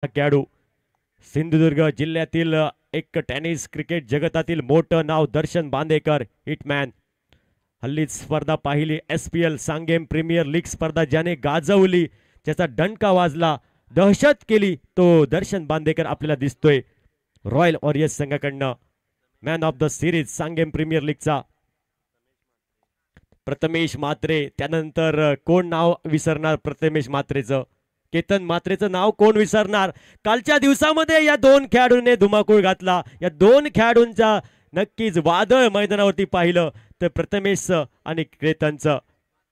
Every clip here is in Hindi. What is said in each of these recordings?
खेळाडू सिंधुदुर्ग जिल्ह्यातील एक टेनिस क्रिकेट जगतातील मोठं नाव दर्शन बांदेकर हिटमॅन. हल्लीच स्पर्धा पाहिली SPL सांगेम प्रीमियर लीग स्पर्धा ज्याने गाजवली, ज्याचा डंका वाजला, दहशत केली, तो दर्शन बांदेकर आपल्याला दिसतोय. रॉयल वॉरियर्स संघाकडनं man of the series Sangem premier लीगचा प्रथमेश म्हात्रे. त्यानंतर कोण नाव विसरणार प्रथमेश म्हात्रेचं, केतन म्हात्रेचं नाव कोण विसरणार. कालच्या दिवसामध्ये या दोन खेळाडूंनी धुमाकूळ घातला. या दोन खेळाडूंचा नक्कीच वादळ मैदानावरती पाहिलं तर प्रथमेश आणि केतनचं.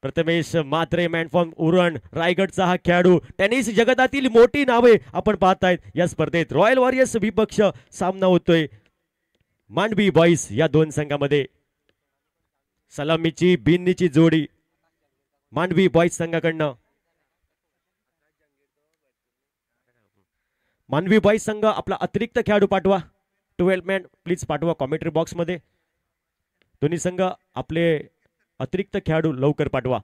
प्रथमेश म्हात्रे मॅन फ्रॉम उरण रायगडचा हा खेळाडू. टेनिस जगतातील मोठी नावे आपण पाहतायत या स्पर्धेत. रॉयल वॉरियर्स विपक्ष सामना होतोय मांडवी बॉईज या दोन संघामध्ये. सलामीची बिन्नीची जोडी मांडवी बॉईज संघाकडनं. मांडवी बॉईज संघ आपला अतिरिक्त खेळाडू पाठवा. 12 मॅन प्लीज पाठवा कॉमेंट्री बॉक्स मध्ये. दोन्ही संघ आपले अतिरिक्त खेळाडू लवकर पाठवा.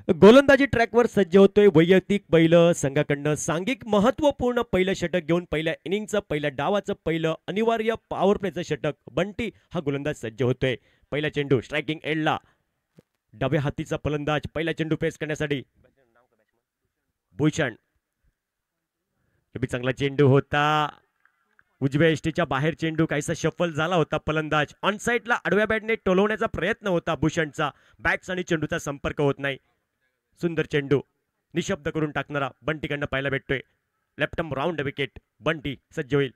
गोलंदाजी ट्रॅकवर सज्ज होतोय वैयक्तिक बैल संघाकडनं. सांघिक महत्वपूर्ण पहिलं षटक घेऊन पहिल्या इनिंगचं पहिल्या डावाचं पहिलं अनिवार्य पॉवर प्लेचं षटक बंटी हा गोलंदाज सज्ज होतोय. पहिला चेंडू स्ट्रायकिंग एंडला. डाव्या हातीचा फलंदाज पहिला चेंडू फेस करण्यासाठी भूषण. चांगला चेंडू होता. उजव्या एष्टीच्या बाहेर चेंडू काहीसा शफल झाला होता. फलंदाज ऑन साईडला आडव्या बॅटने टोलवण्याचा प्रयत्न होता भूषणचा. बॅट्स आणि चेंडूचा संपर्क होत नाही. सुंदर चेंडू निशब्द करून टाकणारा बंटीकडनं पाहायला भेटतोय. Left arm round wicket. Bunty सज्ज होईल.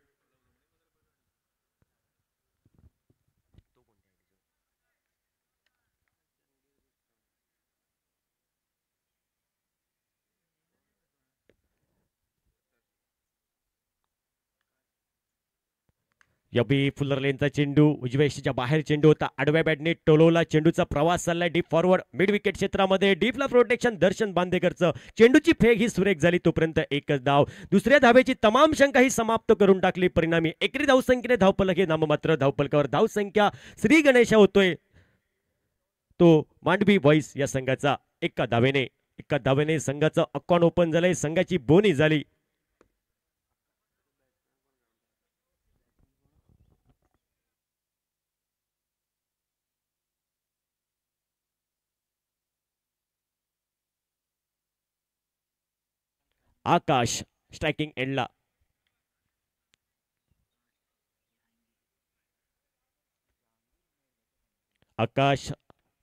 यबी फुलर लेनचा चेंडू उजव्या एष्टीच्या बाहेर चेंडू होता. आडव्या बॅटने टोलवला. चेंडूचा प्रवास चाललाय डीप फॉरवर्ड मिड विकेट क्षेत्रामध्ये. डीपला प्रोटेक्शन दर्शन बांदेकरचं. चेंडूची फेक ही सुरेख झाली. तोपर्यंत एकच धाव. दुसऱ्या धावेची तमाम शंका ही समाप्त करून टाकली. परिणामी एकरी धावसंख्येने धावफलक हे नाममात्र. धावफलकावर धावसंख्या श्री गणेश होतोय तो मांडवी बॉईज या संघाचा. एका धावेने संघाचं अकाउंट ओपन झालंय. संघाची बोनी झाली. आकाश स्ट्रायकिंग एंडला. आकाश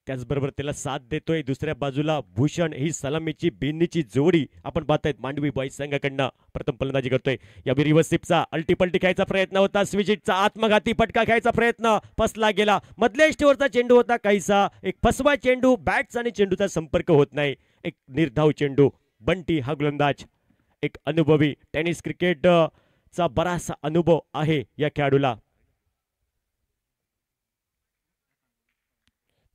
त्याचबरोबर त्याला साथ देतोय. दुसऱ्या बाजूला भूषण. ही सलामीची बिन्नीची जोडी आपण पाहतायत मांडवी बॉईज संघाकडनं. प्रथम फलंदाजी करतोय. या रिव्हर्स स्वीपचा अल्टीपल्टी खायचा प्रयत्न होता. स्विचिटचा आत्मघाती फटका खायचा प्रयत्न फसला गेला. मधल्या इष्टीवरचा चेंडू होता काहीसा. एक फसवा चेंडू. बॅट्स आणि चेंडूचा संपर्क होत नाही. एक निर्धाव चेंडू. बंटी हा गोलंदाज एक अनुभवी टेनिस क्रिकेट चा बराचसा अनुभव आहे या खेळाडूला.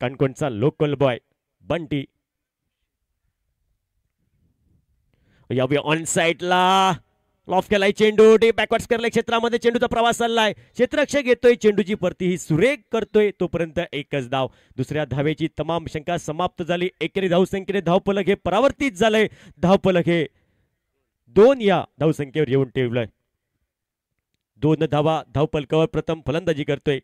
कणकोणचा लोकल बॉय बंटी. यावे ऑन साईडला लॉफ केलाय चेंडू. डीप बॅकवर्ड करलाय क्षेत्रामध्ये. चेंडूचा प्रवास चाललाय. क्षेत्ररक्षक येतोय. चेंडूची परती ही सुरेख करतोय. तोपर्यंत एकच धाव. दुसऱ्या धावेची तमाम शंका समाप्त झाली. एकेरी धावसंख्येने धावफलक हे परावर्तित झालंय. धावफलक हे 2 या धावसंख्येवर येऊन ठेवलंय. 2 धावा धावफलकावर. प्रथम फलंदाजी करतोय.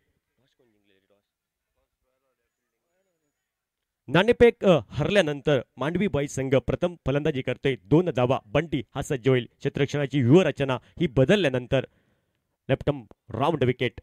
नाणेफेक हरल्यानंतर मांडवी बॉईज संघ प्रथम फलंदाजी करतोय. 2 धावा. बंटी हा सज्ज होईल. क्षेत्ररक्षणाची व्यूहरचना ही बदलल्यानंतर. Left arm round wicket.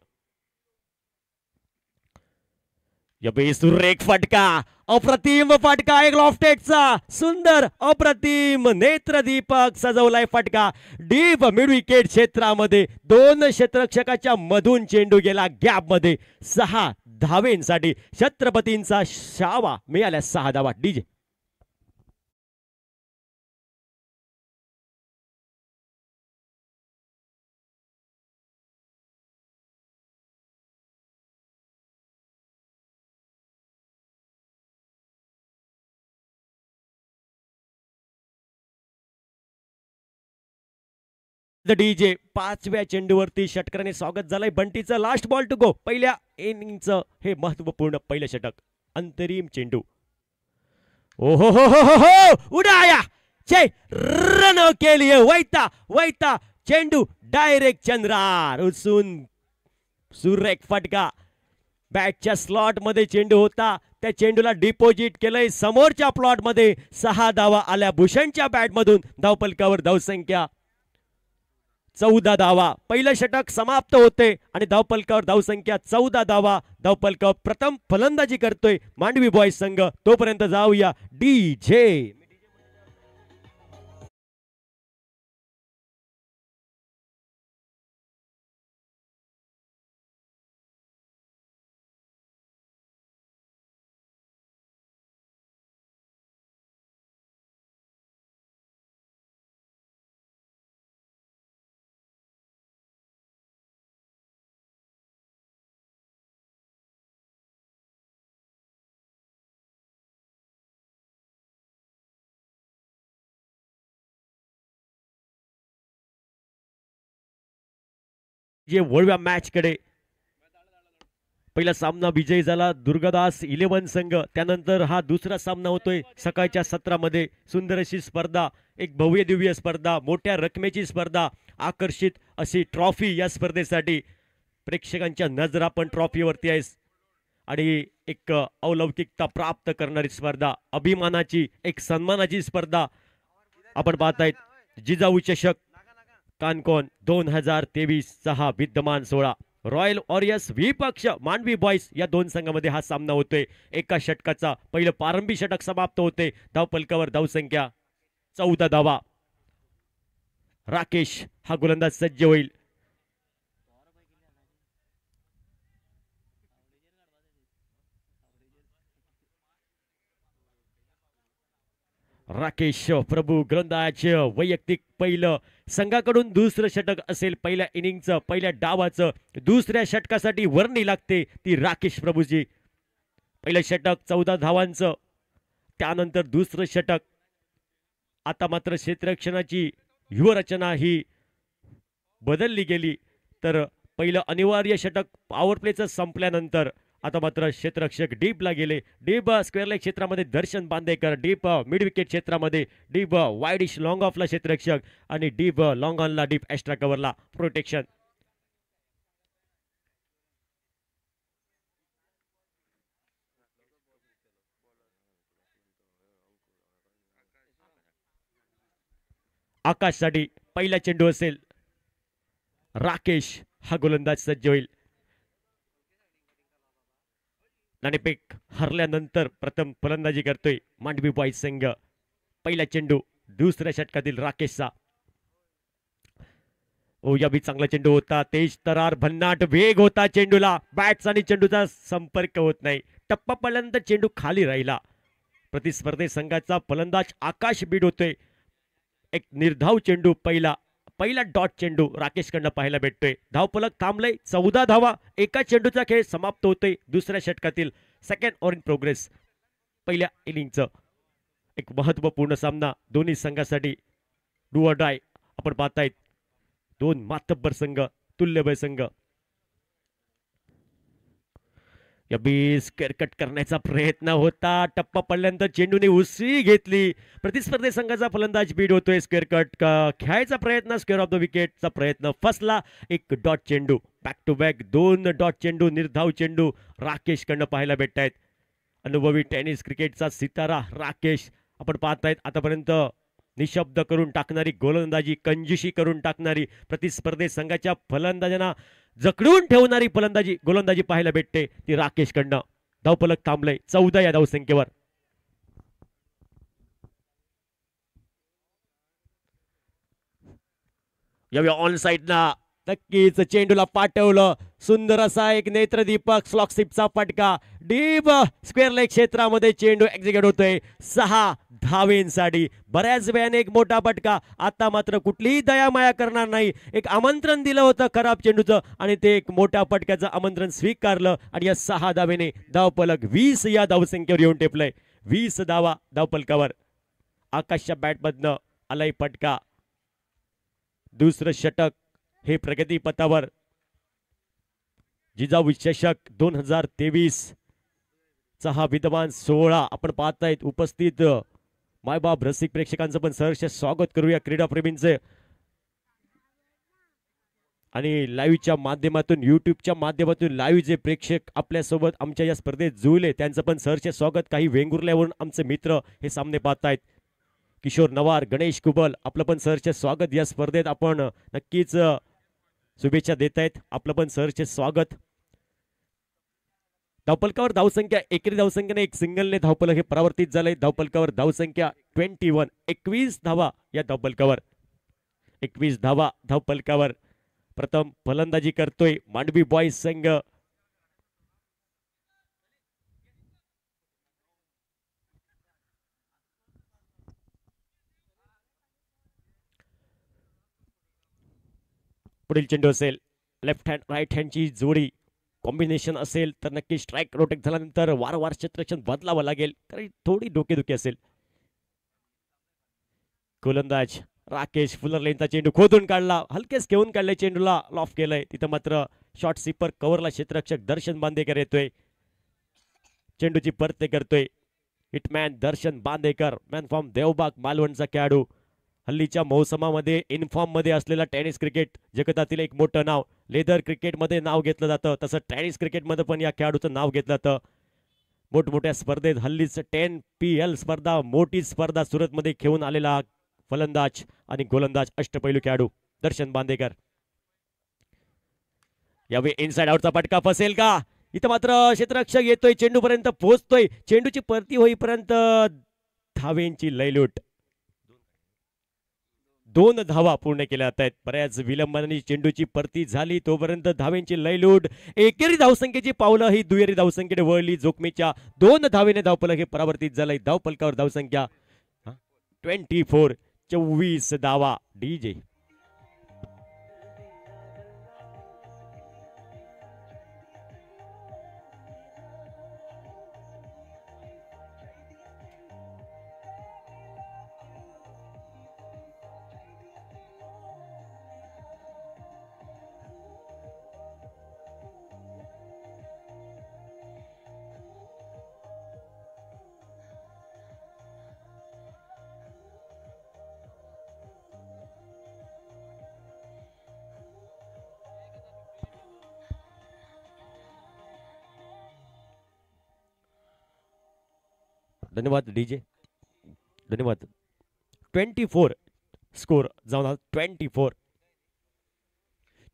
सुरेख फटका. अप्रतिम फटका. एक लॉफ्टेडचा सुंदर अप्रतिम नेत्रदीपक सजवलाय फटका. डीप मिड विकेट क्षेत्रामध्ये. 2 क्षेत्ररक्षकाच्या मधून चेंडू गेला गॅप मध्ये. 6 धावेंसाठी छत्रपतींचा शावा. मिळाल्या 6 धावा. डीजे डीजे 5व्या चेंडूवरती षटकाराने स्वागत झालंय बंटीचं. Last ball to go. पहिल्या इनिंगचं हे महत्वपूर्ण पहिलं षटक. अंतरिम चेंडू. ओ हो हो हो हो हो उडाया छे रन के लिए वैता वैता चेंडू डायरेक्ट चंद्रार उसून सुरेख फटका. बॅटच्या स्लॉट मध्ये चेंडू होता, त्या चेंडूला डिपॉझिट केलंय समोरच्या प्लॉट मध्ये. 6 धावा आल्या भूषणच्या बॅट मधून. धावफलकावर धावसंख्या 14 धावा. पहिलं षटक समाप्त होते आणि धावफलकावर धावसंख्या 14 धावा. धावफलकावर प्रथम फलंदाजी करतोय मांडवी बॉयज संघ. तोपर्यंत जाऊया डीजे. जे वळव्या मॅच कडे पहिला सामना विजयी झाला दुर्गादास 11 संघ. त्यानंतर हा दुसरा सामना होतोय सकाळच्या सत्रामध्ये. सुंदर अशी स्पर्धा, एक भव्य दिव्य स्पर्धा, मोठ्या रकमेची स्पर्धा, आकर्षित अशी ट्रॉफी या स्पर्धेसाठी. प्रेक्षकांच्या नजरा पण ट्रॉफीवरती आहे आणि एक अलौकिकता प्राप्त करणारी स्पर्धा, अभिमानाची एक सन्मानाची स्पर्धा आपण पाहतायत. जिजाऊ चषक कानकोन 2023 चा हा विद्यमान सोहळा. रॉयल वॉरियर्स विपक्ष मांडवी बॉयज या दोन संघामध्ये हा सामना होतोय. एका षटकाचा पहिलं प्रारंभी षटक समाप्त होते. धावफलकावर धावसंख्या 14 धावा. राकेश हा गोलंदाज सज्ज होईल. राकेश प्रभू गोलंदाज. वैयक्तिक पहिलं संघाकडून दुसरं षटक असेल पहिल्या इनिंगचं, पहिल्या डावाचं. दुसऱ्या षटकासाठी वर्णी लागते ती राकेश प्रभूची. पहिलं षटक 14 धावांचं, त्यानंतर दुसरं षटक. आता मात्र क्षेत्ररक्षणाची व्यूहरचना ही बदलली गेली. तर पहिलं अनिवार्य षटक पॉवर प्लेचं संपल्यानंतर आता मात्र क्षेत्ररक्षक डीपला गेले. डीप स्क्वेअर लेग क्षेत्रामध्ये Darshan Bandekar, deep mid wicket क्षेत्रामध्ये, डीप वाईडिश लॉंग ऑफला क्षेत्ररक्षक आणि डीप लॉंग ऑनला, डीप एक्स्ट्रा कव्हरला प्रोटेक्शन. आकाशसाठी पहिला चेंडू असेल. राकेश हा गोलंदाज सज्ज होईल. नाणेफेक हरल्यानंतर प्रथम फलंदाजी करतोय मांडवी बॉयज संघ. पहिला चेंडू दुसऱ्या षटकातील राकेशचा. ओ या बी चांगला चेंडू होता. तेज तरार भन्नाट वेग होता चेंडूला. बॅट्स आणि चेंडूचा संपर्क होत नाही. टप्पा पडल्यानंतर चेंडू खाली राहिला. प्रतिस्पर्धी संघाचा फलंदाज आकाश बीड होतोय. एक निर्धाव चेंडू पहिला डॉट चेंडू राकेशकडनं पाहायला भेटतोय. धावफलक थांबलंय. 14 धावा. एका चेंडूचा खेळ समाप्त होतोय. दुसऱ्या षटकातील सेकंड ओव्हर इन प्रोग्रेस पहिल्या इनिंगचं एक महत्वपूर्ण सामना दोन्ही संघासाठी. डू ऑर डाय आपण पाहतायत. दोन मातब्बर संघ, तुल्यबळ संघ. या बी स्क्वेअर कट करण्याचा प्रयत्न होता. टप्पा पडल्यानंतर चेंडूने उसळी घेतली. प्रतिस्पर्धी संघाचा फलंदाज बीड होतोय. स्क्वेअर कट खेळायचा प्रयत्न, स्क्वेअर ऑफ द विकेटचा प्रयत्न फसला. एक डॉट चेंडू. बॅक टू बॅक 2 डॉट चेंडू, निर्धाव चेंडू राकेश कडनं पाहायला भेटत आहेत. अनुभवी टेनिस क्रिकेटचा सितारा राकेश आपण पाहतायत. आतापर्यंत निशब्द करून टाकणारी गोलंदाजी, कंजुशी करून टाकणारी, प्रतिस्पर्धी संघाच्या फलंदाजांना जकडून ठेवणारी गोलंदाजी पाहायला भेटते ती राकेश कडनं. धावफलक थांबलंय 14 या धावसंख्येवर. यावेळी ऑन साइडना नक्कीच चेंडूला पाठवलं. सुंदर असा एक नेत्रदीपक स्लॉकशिपचा फटका. डीप स्क्वेअर लेग क्षेत्रामध्ये चेंडू एक्झिक्यूट होतोय 6 धावेंसाठी. बऱ्याच वेळाने एक मोठा फटका. आता मात्र कुठलीही दयामाया करणार नाही. एक आमंत्रण दिलं होतं खराब चेंडूचं आणि ते एक मोठ्या फटक्याचं आमंत्रण स्वीकारलं आणि या 6 धावेने धावफलक 20 या धावसंख्येवर येऊन टेपलंय. 20 धावा धावफलकावर. आकाशच्या बॅटमधनं आलाय फटका. दुसरं षटक हे प्रगतीपथावर. जिजाऊ चषक 2023 चा हा विद्यमान सोहळा आपण पाहतायत. उपस्थित मायबाप रसिक प्रेक्षकांचं पण सहर्ष स्वागत करूया, क्रीडाप्रेमींचे. आणि लाईव्हच्या माध्यमातून, युट्यूबच्या माध्यमातून लाईव्ह जे प्रेक्षक आपल्यासोबत आमच्या या स्पर्धेत जुळले त्यांचं पण सहर्ष स्वागत. काही वेंगुर्ल्यावरून आमचे मित्र हे सामने पाहतायत. किशोर नवार, गणेश कुबल, आपलं पण सहर्ष स्वागत. या स्पर्धेत आपण नक्कीच शुभेच्छा देत आहेत. आपलं पण सहर्ष स्वागत. धावफलकावर धावसंख्या, एकेरी धावसंख्येने एक सिंगलने धावफलक हे परावर्तित झालंय. धावफलकावर धावसंख्या 21, 21 धावा या धावफलकावर. 21 धावा धावफलकावर. प्रथम फलंदाजी करतोय मांडवी बॉईज संघ. पुढील चेंडू असेल लेफ्ट हँड राईट हँडची जोडी कॉम्बिनेशन असेल तर नक्की स्ट्राईक रोटेट झाल्यानंतर वारंवार क्षेत्ररक्षण बदलावं लागेल, कारण थोडी डोकेदुखी असेल. गोलंदाज राकेश फुलरलेनचा चेंडू खोदून काढला, हलकेच घेऊन काढलाय, चेंडूला लॉफ केलंय. तिथं मात्र शॉर्ट स्वीपर कव्हरला क्षेत्ररक्षक दर्शन बांदेकर येतोय. चेंडूची परते करतोय hitman Darshan Bandekar, man from Devbag मालवणचा खेळाडू. हल्लीच्या मौसमामध्ये इनफॉर्म मध्ये असलेला टेनिस क्रिकेट जगतातील एक मोठं नाव. लेदर क्रिकेटमध्ये नाव घेतलं जातं, तसं टेनिस क्रिकेटमध्ये पण या खेळाडूचं नाव घेतलं जातं. मोठमोठ्या स्पर्धेत हल्लीच 10PL स्पर्धा, मोठी स्पर्धा सुरतमध्ये खेळून आलेला फलंदाज आणि गोलंदाज अष्टपैलू खेळाडू दर्शन बांदेकर. यावेळी इनसाइड आउटचा फटका फसेल का? इथं मात्र क्षेत्ररक्षक येतोय, चेंडू पर्यंत पोहोचतोय. चेंडूची परती होईपर्यंत धावेंची लयलूट. 2 धावा पूर्ण केल्या जात आहेत. बऱ्याच विलंबाने चेंडूची परती झाली, तोपर्यंत धावेंची लयलूट. एकेरी धावसंख्येची पावलं ही दुहेरी धावसंख्येने वळली. जोखमीच्या 2 धावेने धावफलक हे परावर्तित झालंय. धावफलकावर धावसंख्या 24, 24 धावा. डीजे धन्यवाद डीजे, धन्यवाद. 24 स्कोर जाऊन 24.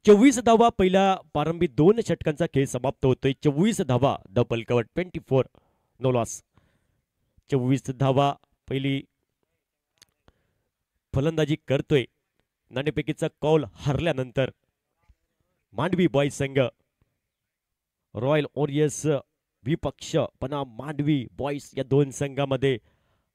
24 धावा. पहिल्या प्रारंभी 2 षटकांचा खेळ समाप्त होतोय. 24 धावा धावफलकावर. 24 नो लॉस. 24 धावा. पहिली फलंदाजी करतोय नाणेफेकीचा कौल हरल्यानंतर मांडवी बॉईज संघ. रॉयल वॉरियर्स विपक्ष पना मांडवी बॉईज या 2 संघामध्ये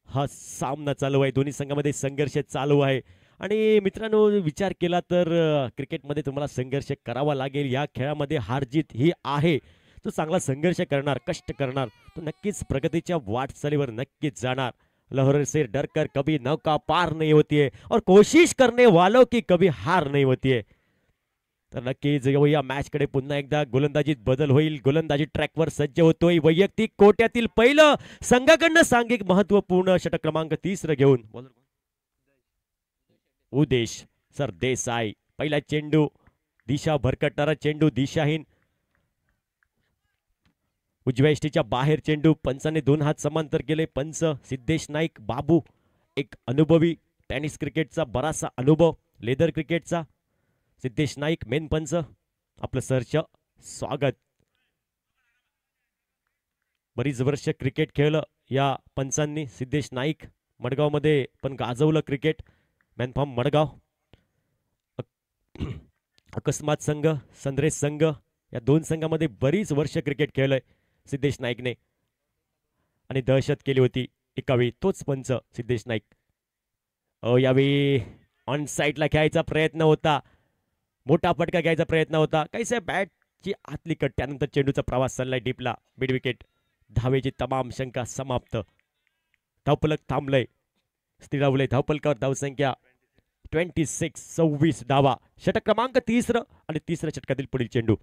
हा सामना चालू आहे. दोन्ही संघामध्ये संघर्ष चालू आहे. आणि मित्रांनो, विचार केला तर क्रिकेटमध्ये तुम्हाला संघर्ष करावा लागेल. या खेळामध्ये हार जीत ही आहे. तो चांगला संघर्ष करणार, कष्ट करणार, तो नक्कीच प्रगतीच्या वाटचालीवर नक्कीच जाणार. लहर से डर कर कभी नौका पार नहीं होती है और कोशिश करने वालों की कभी हार नहीं होती है. तर नक्कीच या मॅच कडे पुन्हा एकदा गोलंदाजीत बदल होईल. गोलंदाजी ट्रॅकवर सज्ज होतोय. वैयक्तिक कोट्यातील पहिलं संघाकडनं सांघिक महत्वपूर्ण षटक क्रमांक 30 घेऊन उदेश सरदेसाई. पहिला चेंडू दिशा भरकटणारा चेंडू, दिशाहीन. उजव्या इष्टीच्या बाहेर चेंडू. पंचाने 2 हात समांतर केले. पंच सिद्धेश नाईक बाबू, एक अनुभवी टेनिस क्रिकेटचा बराचसा अनुभव, लेदर क्रिकेटचा. सिद्धेश नाईक मेन पंच, आपलं सहर्ष स्वागत. बरीच वर्ष क्रिकेट खेळलं या पंचांनी. सिद्धेश नाईक मडगावमध्ये पण गाजवलं क्रिकेट. मॅनफॉर्म मडगाव. अकस्मात संघ, संद्रेश संघ या 2 संघामध्ये बरीच वर्ष क्रिकेट खेळलंय सिद्धेश नाईकने आणि दहशत केली होती एकावेळी तोच पंच सिद्धेश नाईक. यावेळी ऑन साईडला खेळायचा प्रयत्न होता, मोठा फटका घ्यायचा प्रयत्न होता. कैसे बॅटची आतली कट, त्यानंतर चेंडूचा प्रवास चाललाय डीपला. Mid wicket. धावेची तमाम शंका समाप्त. धावफलक थांबलंय, स्थिरावलंय. धावफलकावर धावसंख्या 26 धावा. षटक क्रमांक तिसरं आणि तिसऱ्या षटकातील पुढील चेंडू.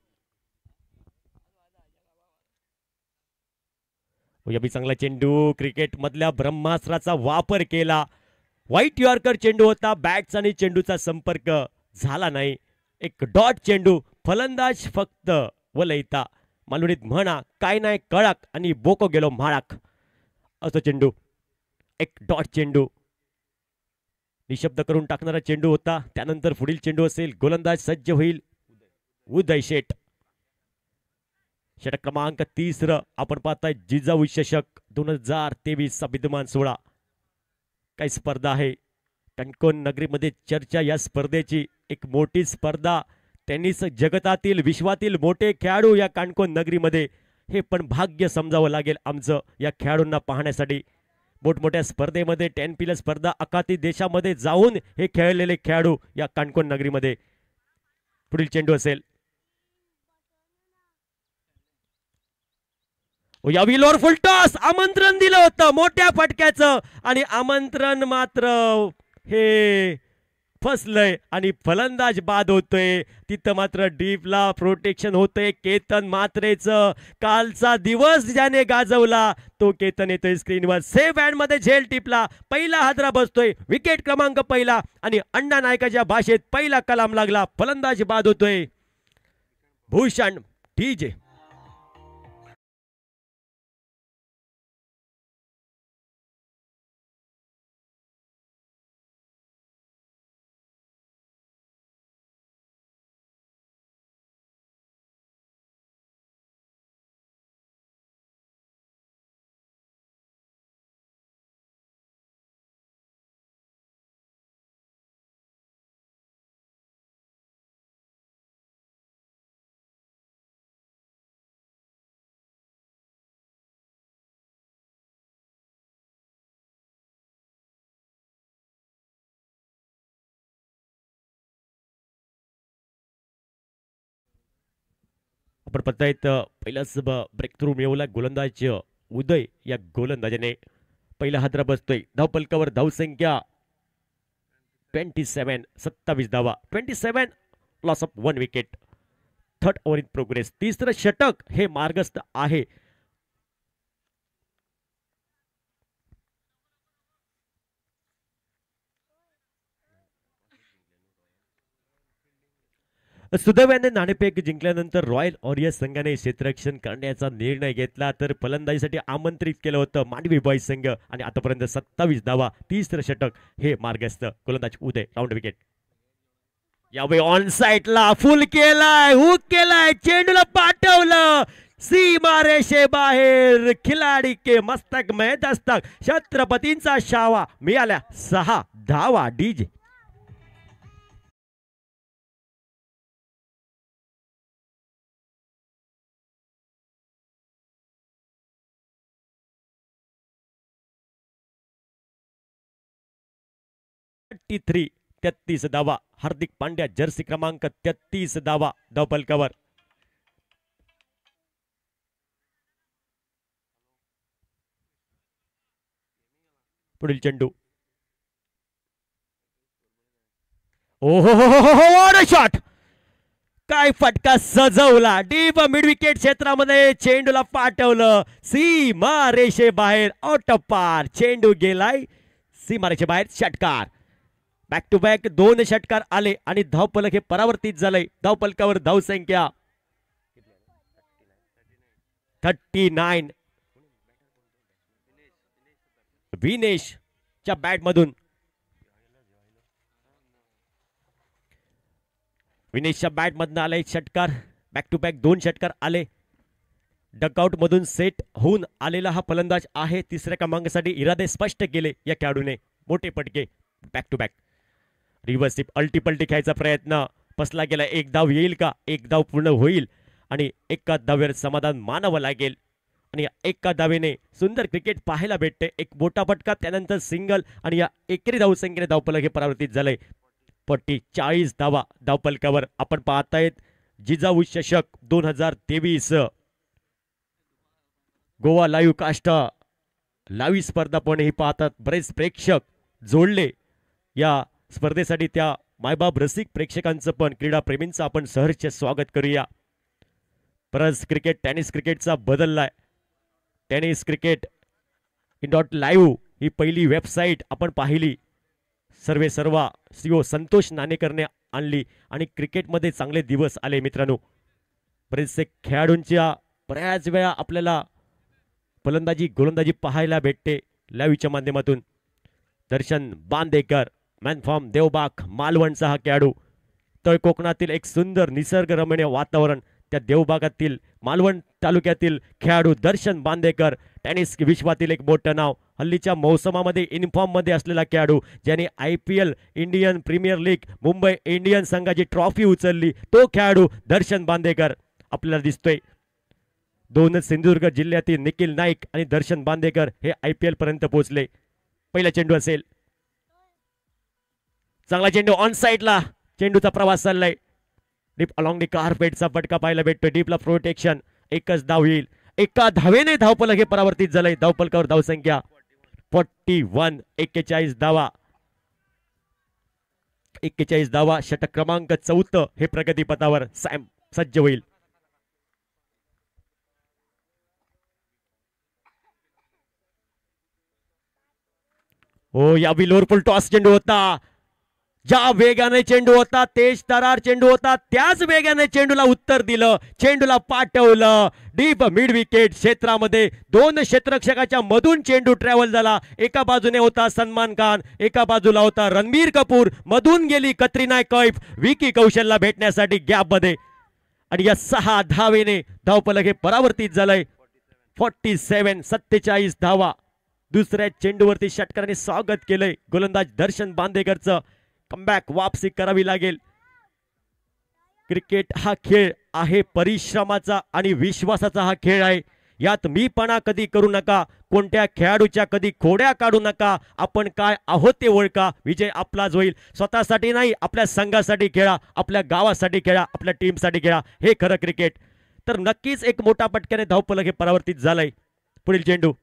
चांगला चेंडू, क्रिकेट मधल्या ब्रह्मास्त्राचा वापर केला. व्हाईट यॉर्कर चेंडू होता. बॅट्स आणि चेंडूचा संपर्क झाला नाही. एक डॉट चेंडू. फलंदाज फक्त वलयता. मालवणीत म्हणा काय नाही कळक आणि बोको गेलो म्हाळाक असं चेंडू. एक डॉट चेंडू निशब्द करून टाकणारा चेंडू होता. त्यानंतर पुढील चेंडू असेल. गोलंदाज सज्ज होईल उदय शेठ. षटक क्रमांक तिसरं आपण पाहताय जिजाऊ चषक 2023 विद्यमान सोहळा. काही स्पर्धा आहे. कणकोण नगरीमध्ये चर्चा या स्पर्धेची. एक मोठी स्पर्धा. टेनिस जगतातील विश्वातील मोठे खेळाडू या काणकोण नगरीमध्ये. हे पण भाग्य समजावं लागेल आमचं या खेळाडूंना पाहण्यासाठी. मोठमोठ्या स्पर्धेमध्ये 10 पिलर स्पर्धा अखाती देशामध्ये जाऊन हे खेळलेले खेळाडू या काणकोण नगरीमध्ये. पुढील चेंडू असेल. या विलोर फुल टॉस. आमंत्रण दिलं होतं मोठ्या फटक्याचं आणि आमंत्रण मात्र हे फसलंय आणि फलंदाज बाद होतोय. तिथं मात्र डीपला प्रोटेक्शन होतंय केतन मात्रेचं. कालचा दिवस ज्याने गाजवला तो केतन येतोय स्क्रीनवर. सेफ हँड मध्ये झेल टिपला. पहिला हादरा बसतोय. विकेट क्रमांक पहिला आणि अण्णा नायकाच्या भाषेत पहिला कलाम लागला. फलंदाज बाद होतोय भूषण डीजे. आपण पाहतायत पहिलाच ब्रेक थ्रू मिळवला गोलंदाज उदय या गोलंदाजाने. पहिला हादरा बसतोय. धावपलकावर धावसंख्या 27 धावा. 27 loss of 1 wicket. Third over in progress. तिसरं षटक हे मार्गस्थ आहे. सुदैव याने नाणेफेक जिंकल्यानंतर रॉयल वॉरियर्स संघाने क्षेत्ररक्षण करण्याचा निर्णय घेतला. तर फलंदाजीसाठी आमंत्रित केलं होतं मांडवी बॉयज संघ आणि आतापर्यंत 27 धावा. तिसरं षटक हे मार्गस्थ. गोलंदाज उदय राऊंड विकेट. यावेळी ऑन साईडला फुल केलाय. हुक केलाय. चेंडूला पाठवलं सीमा रेषे बाहेर. खिलाडी के मस्तक में दस्तक. छत्रपतींचा शावा. मिळाल्या 6 धावा. डीजे. 33 धावा. हार्दिक पांड्या जर्सी क्रमांक 33 धावा धावपलकावर. पुढील चेंडू. ओहो शॉट. काय फटका सजवला. डीप मिड विकेट क्षेत्रामध्ये चेंडूला पाठवलं सीमा रेषे बाहेर. आउट ऑफ पार. चेंडू गेलाय सीमा रेषे बाहेर. षटकार. बॅक टू बॅक 2 षटकार आले आणि धावपलक हे परावर्तित झालंय. धावपलकावर धावसंख्या 39. विनेशच्या बॅट मधून. विनेशच्या बॅट मधून आलाय षटकार. बॅक टू बॅक 2 षटकार आले. डकआउट मधून सेट होऊन आलेला हा फलंदाज आहे. तिसऱ्या क्रमांकासाठी इरादे स्पष्ट केले या खेळाडूने. मोठे पटके. Back to back. Reverse sweep अल्टी खेळायचा प्रयत्न फसला गेला. एक धाव येईल का. एक धाव पूर्ण होईल आणि एका धावेवर समाधान मानावं लागेल. आणि एका धावेने सुंदर क्रिकेट पाहायला भेटते. एक मोठा फटका त्यानंतर सिंगल आणि या एकेरी धावसंख्येने धावपलक हे परावर्तित झालंय. 40 धावा धावपलकावर. आपण पाहतायत जिजाऊ चषक 2023 गोवा लाईव्ह कास्ट लाईव्ह स्पर्धा पण ही पाहतात. बरेच प्रेक्षक जोडले या स्पर्धेसाठी त्या मायबाप रसिक प्रेक्षकांचं पण क्रीडा प्रेमींचं आपण सहर्ष स्वागत करूया. परत क्रिकेट टेनिस क्रिकेटचा बदललाय. टेनिस क्रिकेट .live ही पहिली वेबसाईट आपण पाहिली. सर्वा CEO संतोष नाणेकरने आणली आणि क्रिकेटमध्ये चांगले दिवस आले मित्रांनो. बरेचसे खेळाडूंच्या बऱ्याच वेळा आपल्याला फलंदाजी गोलंदाजी पाहायला भेटते लाईव्हच्या माध्यमातून. दर्शन बांदेकर मॅन फ्रॉम देवबाग मालवणचा हा खेळाडू. तळ कोकणातील एक सुंदर निसर्गरम्य वातावरण त्या देवबागातील मालवण तालुक्यातील खेळाडू दर्शन बांदेकर. टेनिस विश्वातील एक मोठं नाव. हल्लीच्या मौसमामध्ये मध्ये असलेला खेळाडू ज्याने IPL Indian Premier League Mumbai Indian संघाची ट्रॉफी उचलली तो खेळाडू दर्शन बांदेकर आपल्याला दिसतोय. दोनच सिंधुदुर्ग जिल्ह्यातील निखिल नाईक आणि दर्शन बांदेकर हे IPL पर्यंत पोहोचले. पहिला चेंडू असेल. चांगला चेंडू ऑन साइडला. चेंडूचा प्रवास चाललाय. डीप अलॉंग दी कार्पेटचा फटका पाहायला भेटतोय. डीपला प्रोटेक्शन. एकच धाव येईल. एका धावेने धावफलक हे परावर्तित झालंय. धावफलकावर धावसंख्या 41. 41 धावा. 41 धावा. षटक क्रमांक 4 हे प्रगतीपथावर सॅम सज्ज होईल. हो या बिलोर फुल टॉस चेंडू होता. ज्या वेगाने चेंडू होता तेज तरार चेंडू होता त्याच वेगाने चेंडूला उत्तर दिलं. चेंडूला पाठवलं. डीप मिड विकेट क्षेत्रामध्ये दोन क्षेत्ररक्षकाच्या मधून चेंडू ट्रॅव्हल झाला. एका बाजूने होता सलमान खान, एका बाजूला होता रणबीर कपूर. मधून गेली कतरिना कैफ विकी कौशलला भेटण्यासाठी गॅप मध्ये आणि या 6 धावेने धावफलक हे परावर्तित झालंय. 47. 47 धावा. दुसऱ्या चेंडूवरती षटकाराने स्वागत केलंय गोलंदाज दर्शन बांदेकरचं. कमबॅक वापसी करावी लागेल. क्रिकेट हा खेळ आहे परिश्रमाचा आणि विश्वासाचा हा खेळ आहे. यात मीपणा कधी करू नका. कोणत्या खेळाडूच्या कधी खोड्या काढू नका. आपण काय आहोत ते ओळखा. विजय आपलाच होईल. स्वतःसाठी नाही आपल्या संघासाठी खेळा, आपल्या गावासाठी खेळा, आपल्या टीमसाठी खेळा. हे खरं क्रिकेट. तर नक्कीच एक मोठा पटक्याने धावफलक हे परावर्तित झालंय. पुढील चेंडू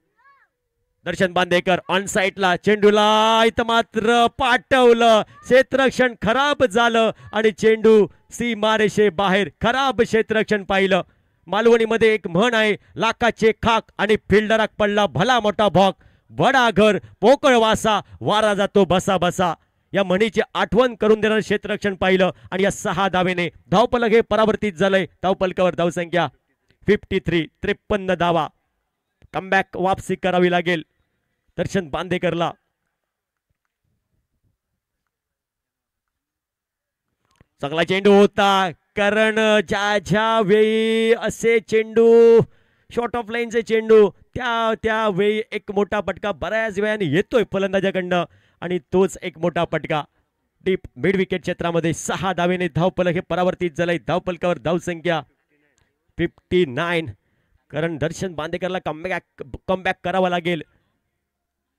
दर्शन बांदेकर ऑन साइडला. चेंडूला इथं मात्र पाठवलं. क्षेत्ररक्षण खराब झालं आणि चेंडू सीमारेषे बाहेर. खराब क्षेत्ररक्षण पाहिलं. मालवणीमध्ये एक म्हण आहे, लाखाचे खाक आणि फिल्डराक पडला भला मोठा भॉक. बडा घर पोकळ वासा वारा जातो बसा बसा. या म्हणीची आठवण करून देणारं क्षेत्ररक्षण पाहिलं आणि या 6 धावेने धावफलक हे परावर्तित झालंय. धावफलकावर धावसंख्या 53. 53 धावा. कमबॅक वापसी करावी लागेल दर्शन बांदेकरला. चांगला चेंडू होता कारण ज्या वेळी असे चेंडू शॉर्ट ऑफ लाईनचे चेंडू त्या वेळी एक मोठा पटका बऱ्याच वेळाने येतोय फलंदाजाकडनं आणि तोच एक मोठा पटका. डीप मिड विकेट क्षेत्रामध्ये 6 धावेने धावफलक हे परावर्तित झालंय. धावफलकावर धावसंख्या 59. कारण दर्शन बांदेकरला कमबॅक करावा लागेल.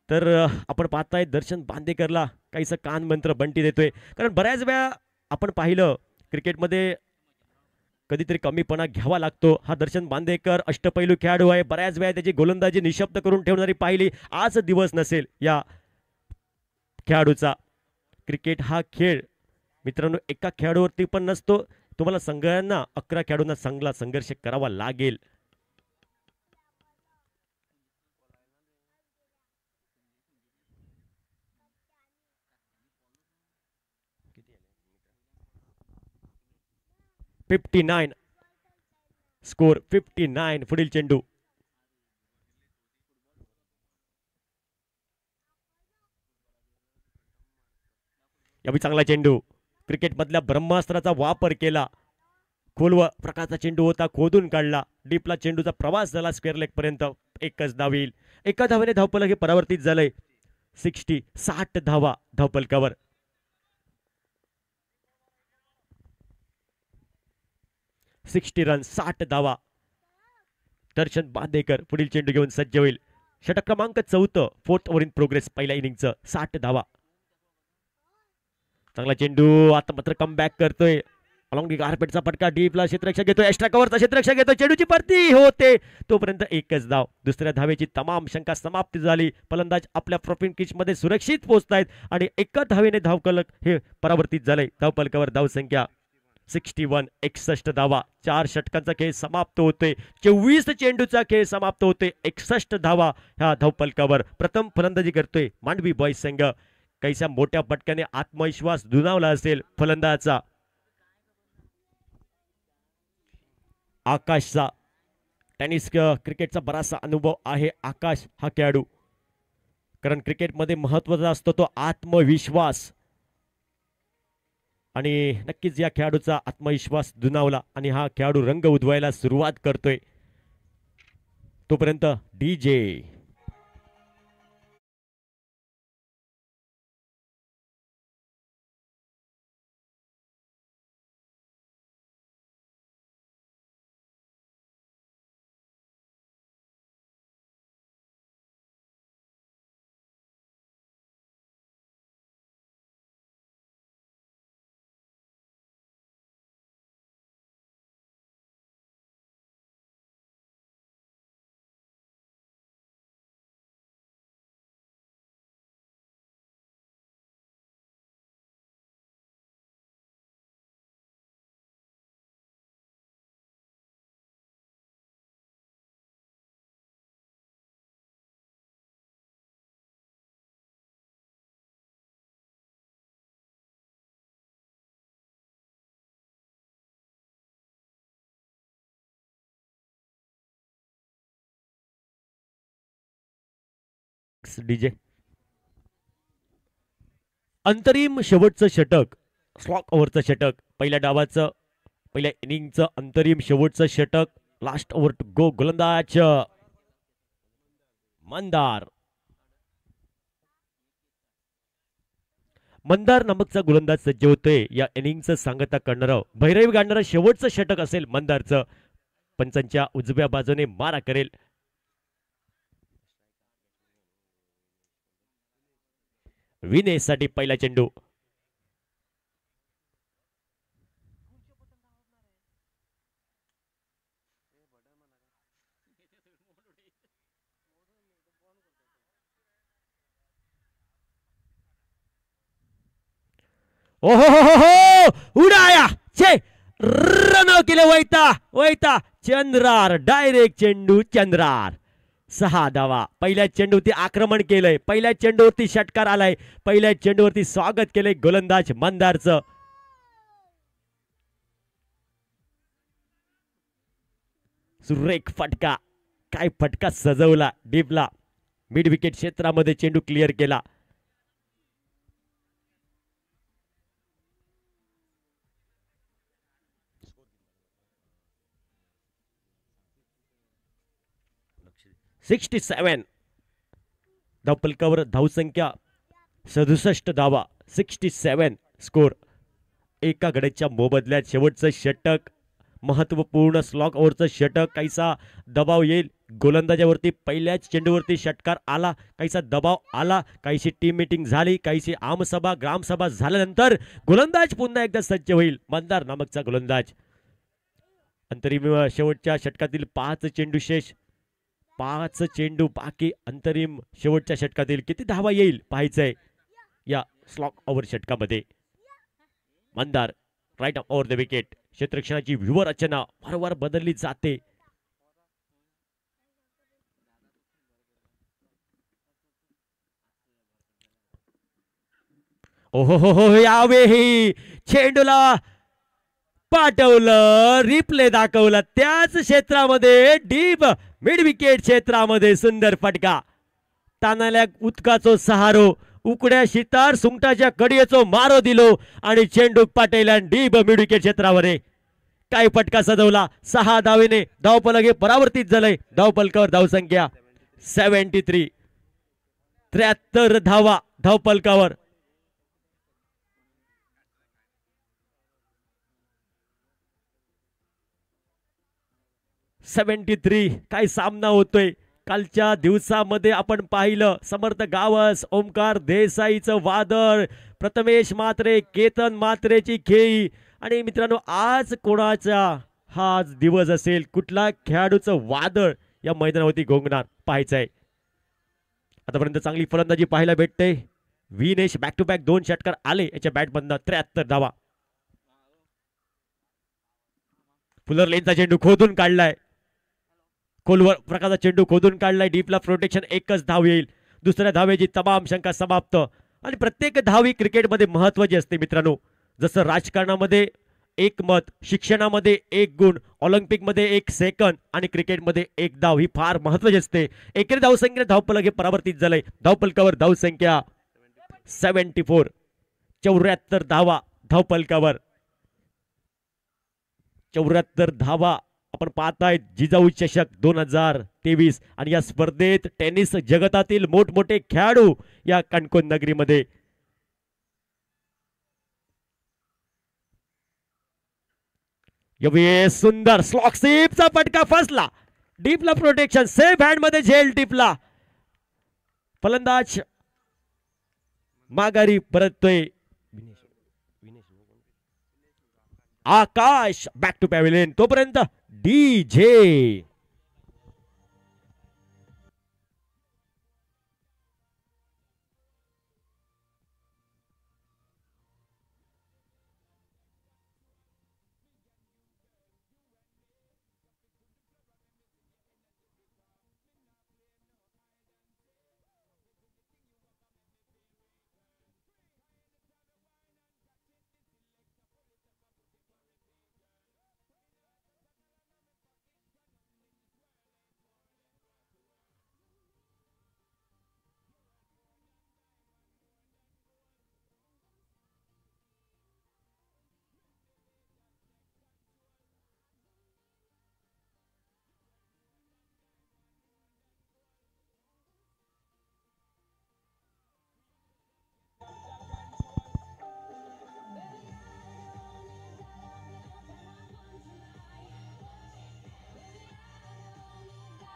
तर आपण पाहताय दर्शन बांदेकरला काहीसं कान मंत्र बंटी देतोय. कारण बऱ्याच वेळा आपण पाहिलं क्रिकेटमध्ये कधीतरी कमीपणा घ्यावा लागतो. हा दर्शन बांदेकर अष्टपैलू खेळाडू आहे. बऱ्याच वेळा त्याची गोलंदाजी निशब्द करून ठेवणारी पाहिली. आज दिवस नसेल या खेळाडूचा. क्रिकेट हा खेळ मित्रांनो एका खेळाडूवरती पण नसतो. तुम्हाला सगळ्यांना 11 खेळाडूंना चांगला संघर्ष करावा लागेल. $59 स्कोर 59. पुढील चेंडू यावेळी चांगला चेंडू. क्रिकेट मधल्या ब्रह्मास्त्राचा वापर केला. खोलवर प्रकारचा चेंडू होता. खोदून काढला. डीपला चेंडूचा प्रवास झाला स्क्वेअर लेग पर्यंत. एकच धाव येईल. एका धावेने धावफलक हे परावर्तित झालंय. 60 धावा धावफलकावर. 60 रन 60 धावा. दर्शन बांदेकर पुढील चेंडू घेऊन सज्ज होईल. षटक क्रमांक 4 4th ओव्हर इन प्रोग्रेस पहिल्या इनिंगचं. 60 धावा. चांगला चेंडू आता मात्र कमबॅक करतोय. अलॉंग गारपेटचा फटका डीपला क्षेत्ररक्षक घेतो, एक्स्ट्रा कव्हरचा क्षेत्ररक्षक घेतो, चेंडूची परती होते तोपर्यंत एकच धाव. दुसऱ्या धावेची तमाम शंका समाप्ती झाली. फलंदाज आपल्या प्रॉफिट किच मध्ये सुरक्षित पोहोचतायत आणि एका धावेने धावफलक हे परावर्तित झाले. धावफलकावर धावसंख्या 61, 61 धावा. 4 षटकांचा खेळ समाप्त होतोय. 24 चेंडूचा खेळ समाप्त होतोय. 61 धावा ह्या धावफलकावर. प्रथम फलंदाजी करतोय मांडवी बॉयज संघ. कैसा मोठ्या फटक्याने आत्मविश्वास दुणावला असेल फलंदाजाचा. आकाशचा टेनिस क्रिकेटचा बराचसा अनुभव आहे आकाश हा खेळाडू, कारण क्रिकेटमध्ये महत्त्वाचा असतो तो आत्मविश्वास. आणि नक्कीच या खेळाडूचा आत्मविश्वास दुणावला आणि हा खेळाडू रंग उधवायला सुरुवात करतोय. तोपर्यंत डीजे डीजे अंतरिम शेवटचं षटक, स्लॉक ओव्हरचं षटक, पहिल्या डावाचं पहिल्या इनिंगचं अंतरिम शेवटचं षटक. Last over to go. गोलंदाज मंदार. मंदार नामकचा गोलंदाज सज्ज होतोय. या इनिंगचं सांगता करणारं भैरवी गाडणारं शेवटचं षटक असेल मंदारचं. पंचांच्या उजव्या बाजूने मारा करेल. विनेसाठी पहिला चेंडू. ओहो हो हो उडाया छे रन केले. वैता वैता चंद्रार. डायरेक्ट चेंडू चंद्रार. 6 धावा. पहिल्या चेंडूवरती आक्रमण केलंय. पहिल्या चेंडूवरती षटकार आलाय. पहिल्या चेंडूवरती स्वागत केलंय गोलंदाज मंदारचं. सुरेख फटका. काय फटका सजवला डीपला. मिड विकेट क्षेत्रामध्ये चेंडू क्लिअर केला. $67 धावफलकावर धावसंख्या 67 धावा. 67 स्कोर. एका गड्याच्या मोबदल्यात शेवटचं षटक, महत्वपूर्ण स्लॉक ओव्हरचं षटक. काहीसा दबाव येईल गोलंदाजावरती. पहिल्याच चेंडूवरती षटकार आला. काहीसा दबाव आला. काहीशी टीम मीटिंग झाली. काहीशी आमसभा ग्रामसभा झाल्यानंतर गोलंदाज पुन्हा एकदा सज्ज होईल. मंदार नामकचा गोलंदाज. अंतरिम शेवटच्या षटकातील 5 चेंडू शेष. 5 चेंडू बाकी. अंतरिम शेवटच्या षटकातील किती धावा येईल पाहायचंय या स्लॉक ओव्हर षटकामध्ये. Mandar right over the wicket. क्षेत्ररक्षणाची व्यूहरचना वारंवार बदलली जाते. ओहो हो हो यावेळी चेंडूला पाठवलं. रिप्ले दाखवला त्याच क्षेत्रामध्ये. डीप मिड विकेट क्षेत्रामध्ये सुंदर फटका. तानाल्या उदकाचो सहारो. उकड्या शितार सुंगटाच्या कडीचो मारो दिलो आणि चेंडू पाठवला डीप मिड विकेट क्षेत्रावर. काय फटका सजवला. 6 धावेने धावफलक हे परावर्तित झालंय. धावफलकावर धावसंख्या 73. 73 धावा धावफलकावर. 73. काय सामना होतोय. कालच्या दिवसामध्ये आपण पाहिलं समर्थ गावस, ओमकार देसाईचं वादळ, प्रथमेश मात्रे, केतन मात्रेची खेळी आणि मित्रांनो आज कोणाचा हा आज दिवस असेल, कुठला खेळाडूचं वादळ या मैदानावरती घोंगणार पाहायचं आहे. आतापर्यंत चांगली फलंदाजी पाहायला भेटते. विनेश बॅक टू बॅक 2 षटकार आले याच्या बॅटमधनं. 73 धावा. फुलर लेनचा चेंडू खोदून काढलाय. खोलवर प्रकारचा चेंडू खोदून काढलाय. डीपला प्रोटेक्शन. एकच धाव येईल. दुसऱ्या धावेची तमाम शंका समाप्त. आणि प्रत्येक धाव ही क्रिकेटमध्ये महत्वाची असते मित्रांनो. जसं राजकारणामध्ये 1 मत, शिक्षणामध्ये 1 गुण, ऑलिम्पिकमध्ये 1 सेकंद आणि क्रिकेटमध्ये 1 धाव ही फार महत्वाची असते. एकेरी धावसंख्येने धावफलक हे परावर्तित झालंय. धावफलकावर धावसंख्या 74. 74 धावा धावफलकावर. 74 धावा आपण पाहताय. जिजाऊ चषक 2023 आणि या स्पर्धेत टेनिस जगतातील मोठमोठे खेळाडू या कणकोण नगरीमध्ये. सुंदर स्लॉक स्वीपचा फटका फसला. डीपला प्रोटेक्शन. सेफ हँड मध्ये झेल टिपला. फलंदाज माघारी परततोय. आकाश बॅक टू पॅव्हिलियन. तोपर्यंत डीजे.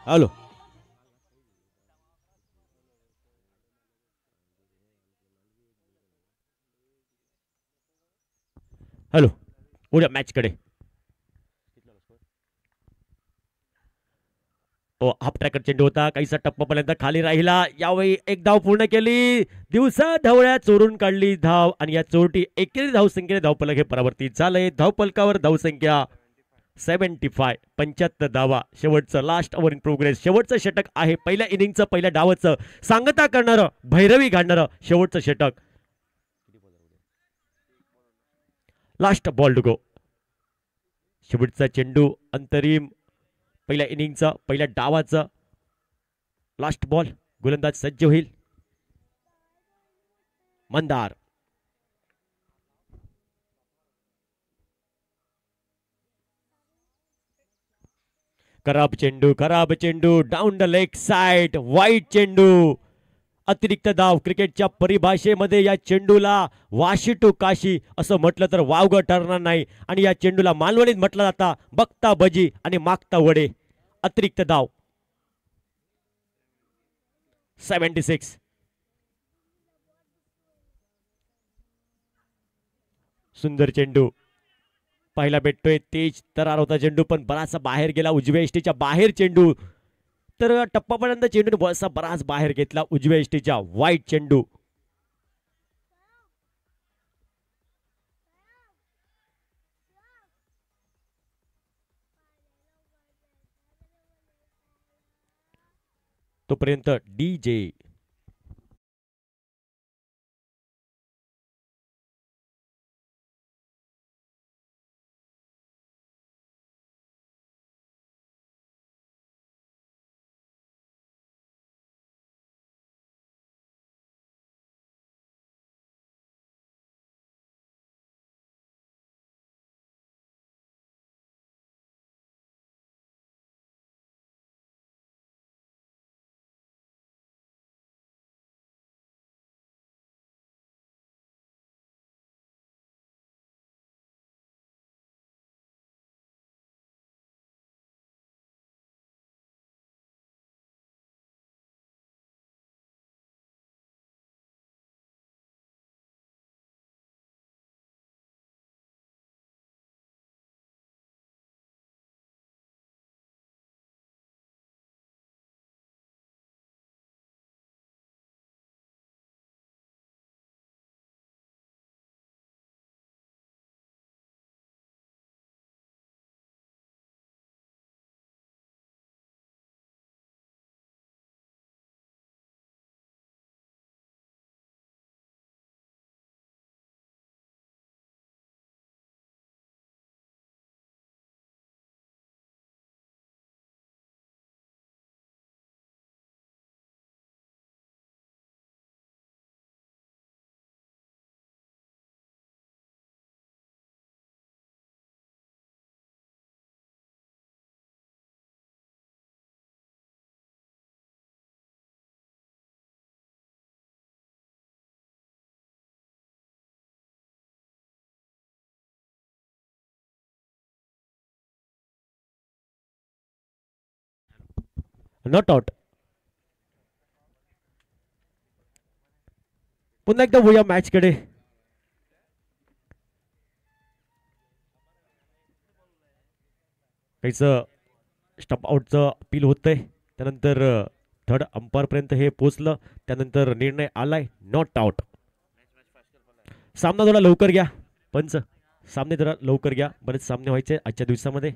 हॅलो. हॅलो. उद्या मॅच कडे. हाफ ट्रॅकर चेंडू होता. काहीसा टप्पापर्यंत खाली राहिला. यावेळी 1 धाव पूर्ण केली. दिवसा ढवळ्या चोरून काढली धाव आणि या चोरटी एकेरी धावसंख्येने धावफलक हे परावर्तित झालंय. धावफलकावर धावसंख्या 75. 75 धावा. शेवटचं लास्ट ओव्हर इन प्रोग्रेस. शेवटचं षटक आहे. पहिल्या इनिंगचं पहिल्या डावाचं सांगता करणारं भैरवी घालणारं शेवटचं षटक. Last ball to go. शेवटचा चेंडू अंतरिम पहिल्या इनिंगचा पहिल्या डावाचं लास्ट बॉल. गोलंदाज सज्ज होईल. मंदार. खराब चेंडू down the leg side. White चेंडू. अतिरिक्त धाव. क्रिकेटच्या परिभाषेमध्ये या चेंडूला वाशी टू काशी असं म्हटलं तर वावगं ठरणार नाही. आणि या चेंडूला मालवणीत म्हटलं जाता बघता भजी आणि मागता वडे. अतिरिक्त धाव. 76. सुंदर चेंडू पाहायला भेटतोय. तेज तरार होता चेंडू पण बराचसा बाहेर गेला. उजव्या इष्टीच्या बाहेर चेंडू. तर टप्पापर्यंत चेंडूने बराच बाहेर घेतला उजव्या इष्टीच्या. वाईट चेंडू. तोपर्यंत डीजे. Not out. पुन्हा एकदा वळूया मॅच कडे. काहीच स्टंप आउटचं अपील होतंय. त्यानंतर थर्ड अंपायर पर्यंत हे पोचलं. त्यानंतर निर्णय आलाय नॉट आउट. सामना थोडा लवकर घ्या पंच. सामने जरा लवकर घ्या. बरेच सामने व्हायचे आजच्या दिवसामध्ये.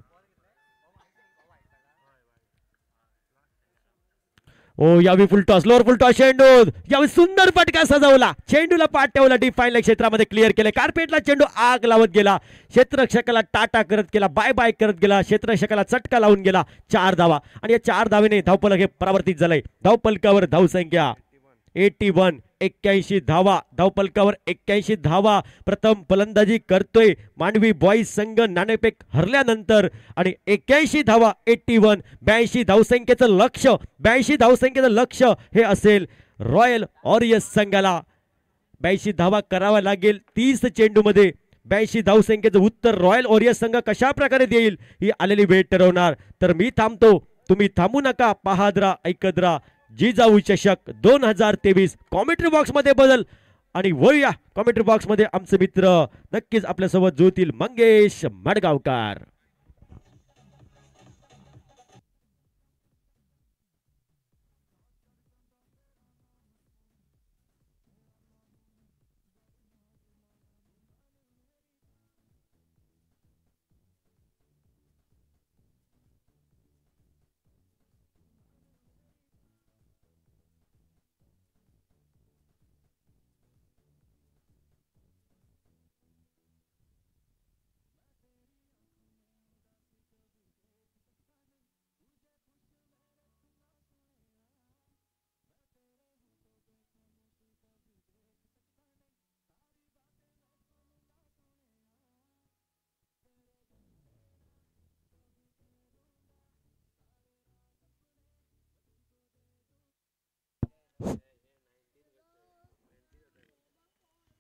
ओ यावेळी फुलटॉस लोअर फुलटॉस चेंडू. यावेळी सुंदर फटका सजवला. चेंडूला पाठ ठेवला. डिफाईन क्षेत्रामध्ये क्लिअर केले. कार्पेटला चेंडू आग लावत गेला. क्षेत्ररक्षकाला टाटा करत गेला. बाय बाय करत गेला. क्षेत्ररक्षकाला चटका लावून गेला. 4 धावा आणि या 4 धावेने धावफलक हे परावर्तित झालंय. धावफलकावर धावसंख्या 81. 81 धावा. धावफलकावर 81 धावा. प्रथम फलंदाजी करतोय मांडवी बॉईज संघ नाणेफेक हरल्यानंतर आणि 81 धावा 81. 82 धावसंख्येचं लक्ष 82 धावसंख्येचं लक्ष हे असेल रॉयल वॉरियर्स संघाला. 82 धावा करावा लागेल 30 चेंडूमध्ये. 82 धावसंख्येचं उत्तर रॉयल वॉरियर्स संघ कशा प्रकारे देईल ही आलेली वेळ ठरवणार. तर मी थांबतो. तुम्ही थांबू नका. पाहत राहा ऐकत राहा जिजाऊ चषक 2023. कॉमेंट्री बॉक्स मध्ये बदल आणि वळूया कॉमेंट्री बॉक्स मध्ये आमचे मित्र नक्कीच आपल्यासोबत जुळतील. मंगेश मडगावकर.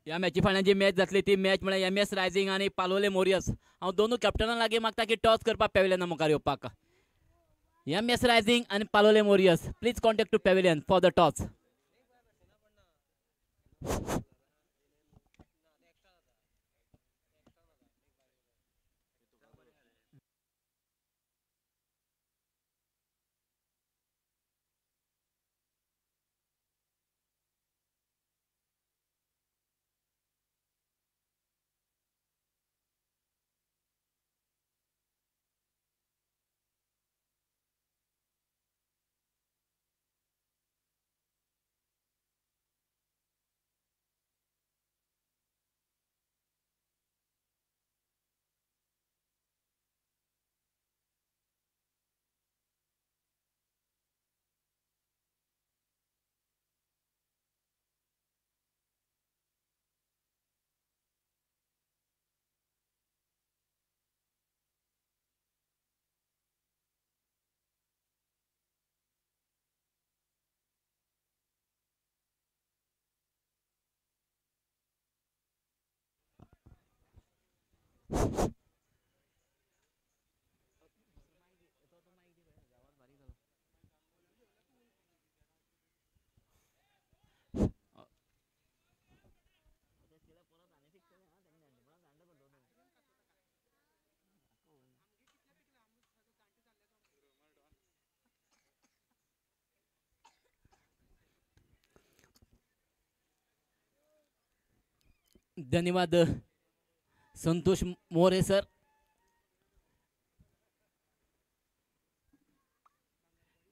या मॅची फाल्यां जी मॅच जातली ती मॅच म्हळ्यार MS रायझिंग आणि पालोले मोरियस. हांव दोनूय कॅप्टनां लागीं मागता की टॉस करपाक पॅविलियना मुखार येवपाक. MS रायझिंग आणि पालोले मोरियस please contact to pavilion for the toss. धन्यवाद संतोष मोरे सर.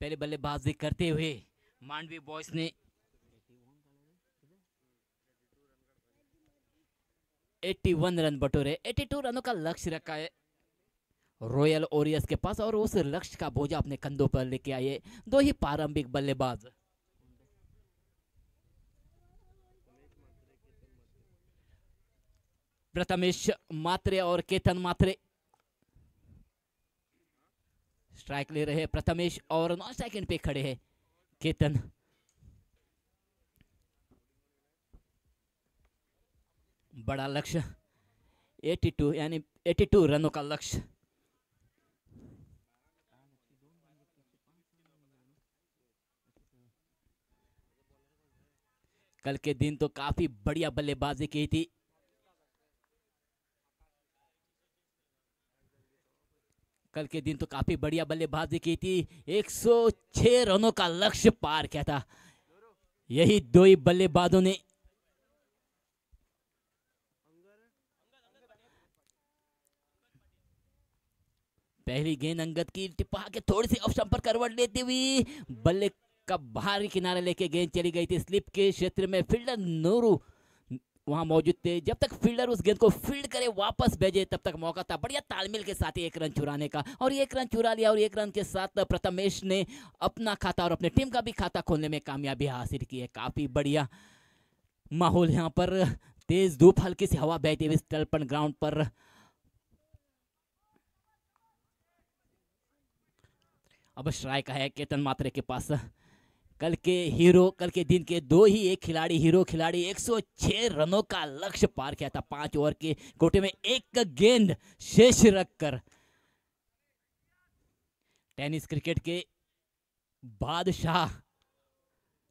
पहले बल्लेबाजी करते हुए मांडवी बॉयज ने 81 रन बटोरे. 82 रनों का लक्ष्य रखा है रॉयल वॉरियर्स के पास और उस लक्ष्य का बोझा अपने कंधों पर लेके आए दो ही प्रारंभिक बल्लेबाज. प्रथमेश मात्रे और केतन मात्रे स्ट्राइक ले रहे हैं. प्रथमेश और नॉन सेकंड पे खड़े हैं केतन. बड़ा लक्ष्य 82 यानी 82 रनों का लक्ष्य. कल के दिन तो काफी बढ़िया बल्लेबाजी की थी। कल के दिन तो काफी बढ़िया बल्लेबाजी की थी। 106 रनों का लक्ष्य पार किया था। यही दो ही बल्लेबाजों ने पहली गेंद अंगद की टिपा के थोड़ी सी ऑफ स्टंप पर करवट लेती हुई बल्ले का बाहरी किनारे लेके गेंद चली गई थी स्लिप के क्षेत्र में। फील्डर नूरू वहां मौजूद थे। जब तक फील्डर उस गेंद को फील्ड करे वापस भेजे तब तक मौका था बढ़िया तालमेल के साथ ही एक रन चुराने का, और एक रन चुरा लिया। और एक रन के साथ प्रथमेश ने अपना खाता और अपने टीम का भी खाता खोलने में कामयाबी हासिल की है। काफी बढ़िया माहौल यहाँ पर, तेज धूप, हल्की सी हवा बहती हुई स्टल्पन ग्राउंड पर। अब स्ट्राइक है केतन मात्रे के पास। कल के हीरो, कल के दिन के दो ही एक खिलाड़ी, हीरो खिलाड़ी 106 रनों का लक्ष्य पार किया था 5 ओवर के कोटे में एक गेंद शेष रखकर। टेनिस क्रिकेट के बादशाह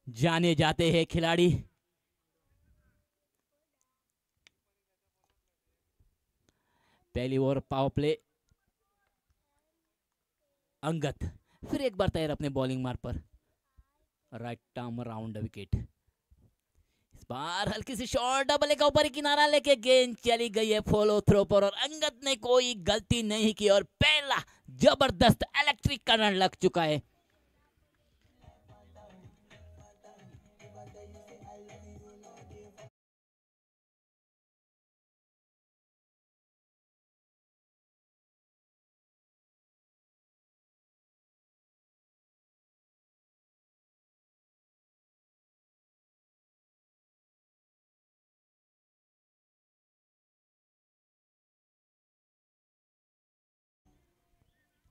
जाने जाते हैं खिलाड़ी। पहली ओवर पावर प्ले अंगद फिर एक बार तैयार अपने बॉलिंग मार्ग पर, राइट आर्म राउंड विकेट। इस बार हल्की सी शॉर्ट डबल का ऊपर किनारा लेके गेंद चली गई है फॉलो थ्रो पर, और अंगद ने कोई गलती नहीं की और पहला जबरदस्त इलेक्ट्रिक करंट लग चुका है।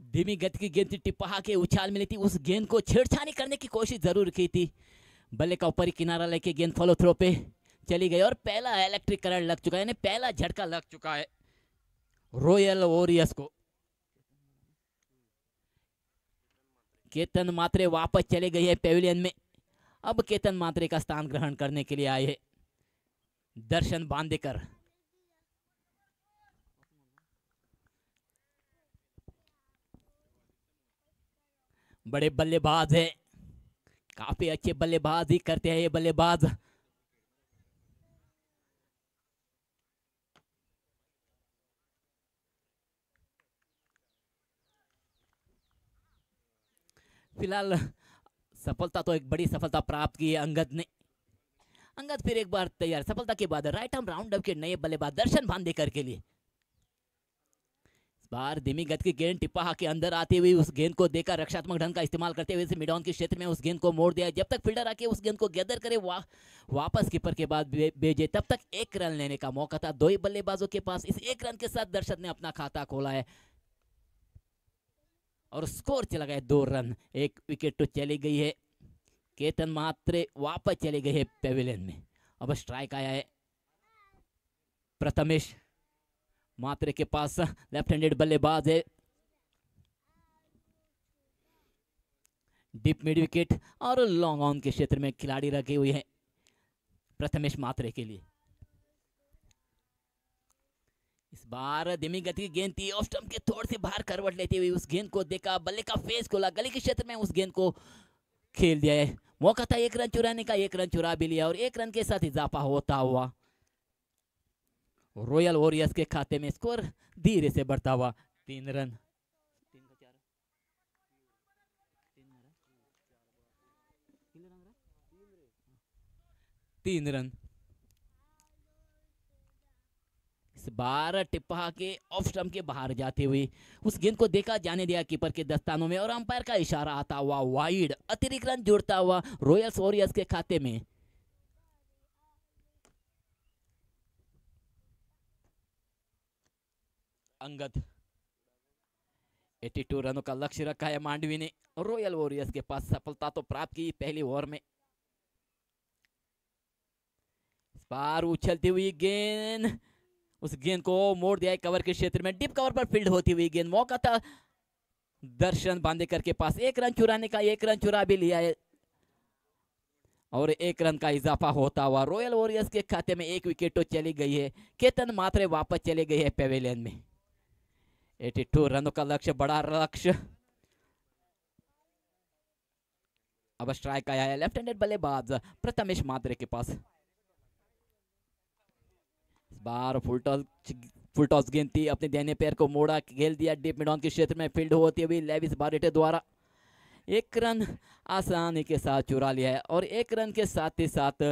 धीमी गति की गेंद टिपहा के उछाल मिली थी, उस गेंद को छेड़छाड़ी करने की कोशिश जरूर की थी। बल्ले का ऊपरी किनारा लेके गेंद फॉलो थ्रो पे चली गई और पहला इलेक्ट्रिक करंट लग चुका है, यानी पहला झटका लग चुका है रॉयल वॉरियर्स को। केतन मात्रे वापस चले गई है पेविलियन में। अब केतन मात्रे का स्थान ग्रहण करने के लिए आए हैं दर्शन बांदेकर। बड़े बल्लेबाज है, काफी अच्छे बल्लेबाज ही करते हैं ये बल्लेबाज। फिलहाल सफलता तो एक बड़ी सफलता प्राप्त की है अंगद ने। अंगद फिर एक बार तैयार, सफलता के बाद राइट आर्म राउंड अप के नए बल्लेबाज दर्शन बांदेकर के लिए। बार धीमी गति की गेंद टिपहा के अंदर आती हुई उस गेंद को देखकर रक्षात्मक ढंग का इस्तेमाल करते हुए मिड ऑन के क्षेत्र में उस गेंद को मोड़ दिया। जब तक फील्डर आके उस गेंद को गैदर करे वापस कीपर के बाद भेजे तब तक एक रन लेने का मौका था दो ही बल्लेबाजों के पास। इस एक रन के साथ दर्शक ने अपना खाता खोला है और स्कोर चला गया 2 रन। एक विकेट तो चली गई है, केतन मात्रे वापस चले गए हैं पेविलियन में। अब स्ट्राइक आया है प्रथमेश मात्रे के पास, लेफ्ट हैंडेड बल्लेबाज है। डीप मिड विकेट और लॉन्ग ऑन के क्षेत्र में खिलाड़ी रखे हुए हैं प्रथमेश मात्रे के लिए। इस बार धीमी गति की गेंद थी, ऑफ स्टंप के थोड़े से बाहर करवट लेती हुई उस गेंद को देखा, बल्ले का फेस खोला, गली के क्षेत्र में उस गेंद को खेल दिया है। मौका था एक रन चुराने का, एक रन चुरा भी लिया और एक रन के साथ इजाफा होता हुआ रॉयल वॉरियर्स के खाते में स्कोर धीरे से बढ़ता हुआ 3 रन। 3 रन। इस बार टिप्पा के ऑफ स्टंप के बाहर जाते हुए उस गेंद को देखा जाने दिया कीपर के दस्तानों में और अंपायर का इशारा आता हुआ वाइड, अतिरिक्त रन जुड़ता हुआ रॉयल वॉरियर्स के खाते में। अंगद 82 रनों का लक्ष्य रखा है मांडवी ने। रॉयल वॉरियर्स के पास सफलता तो प्राप्त की पहली ओवर में। इस बार उछलती हुई गेंद, उस गेंद को मोड़ दिया है कवर के क्षेत्र में, डीप कवर पर फील्ड होती हुई गेंद। मौका था दर्शन बांदेकर के पास एक रन चुराने का, एक रन चुरा भी लिया है और 1 रन का इजाफा होता हुआ रॉयल वॉरियर्स के खाते में 1 विकेट तो चली गई है। केतन मात्रे वापस चले गए हैं पेविलियन में। 82 रनों का लक्ष्य, बड़ा लक्ष्य। अब स्ट्राइक आया है लेफ्ट हैंडेड बल्लेबाज प्रथमेश मात्रे के पास। इस बार फुल टॉस गेंद थी, अपने दाहिने पैर को मोड़ा, खेल दिया डीप मिड ऑन के क्षेत्र में, फील्ड होती हुई लेविस बारेटे द्वारा 1 रन आसानी के साथ चुरा लिया है। और 1 रन के साथ ही साथ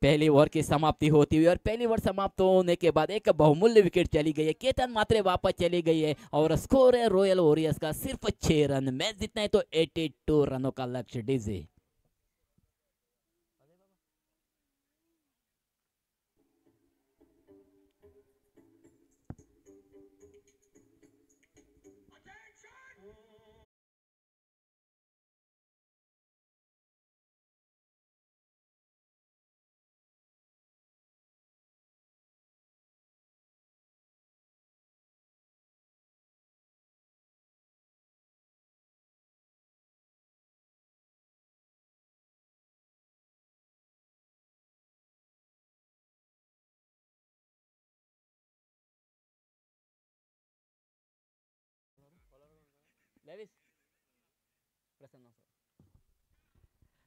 पहली ओवर की समाप्ति होती हुई, और पहली ओवर समाप्त होने के बाद एक बहुमूल्य विकेट चली गई है। केतन मात्रे वापस चली गई है और स्कोर है रॉयल वॉरियर्स का सिर्फ 6 रन। मैच जीतना है तो 82 रनों का लक्ष्य। डीजे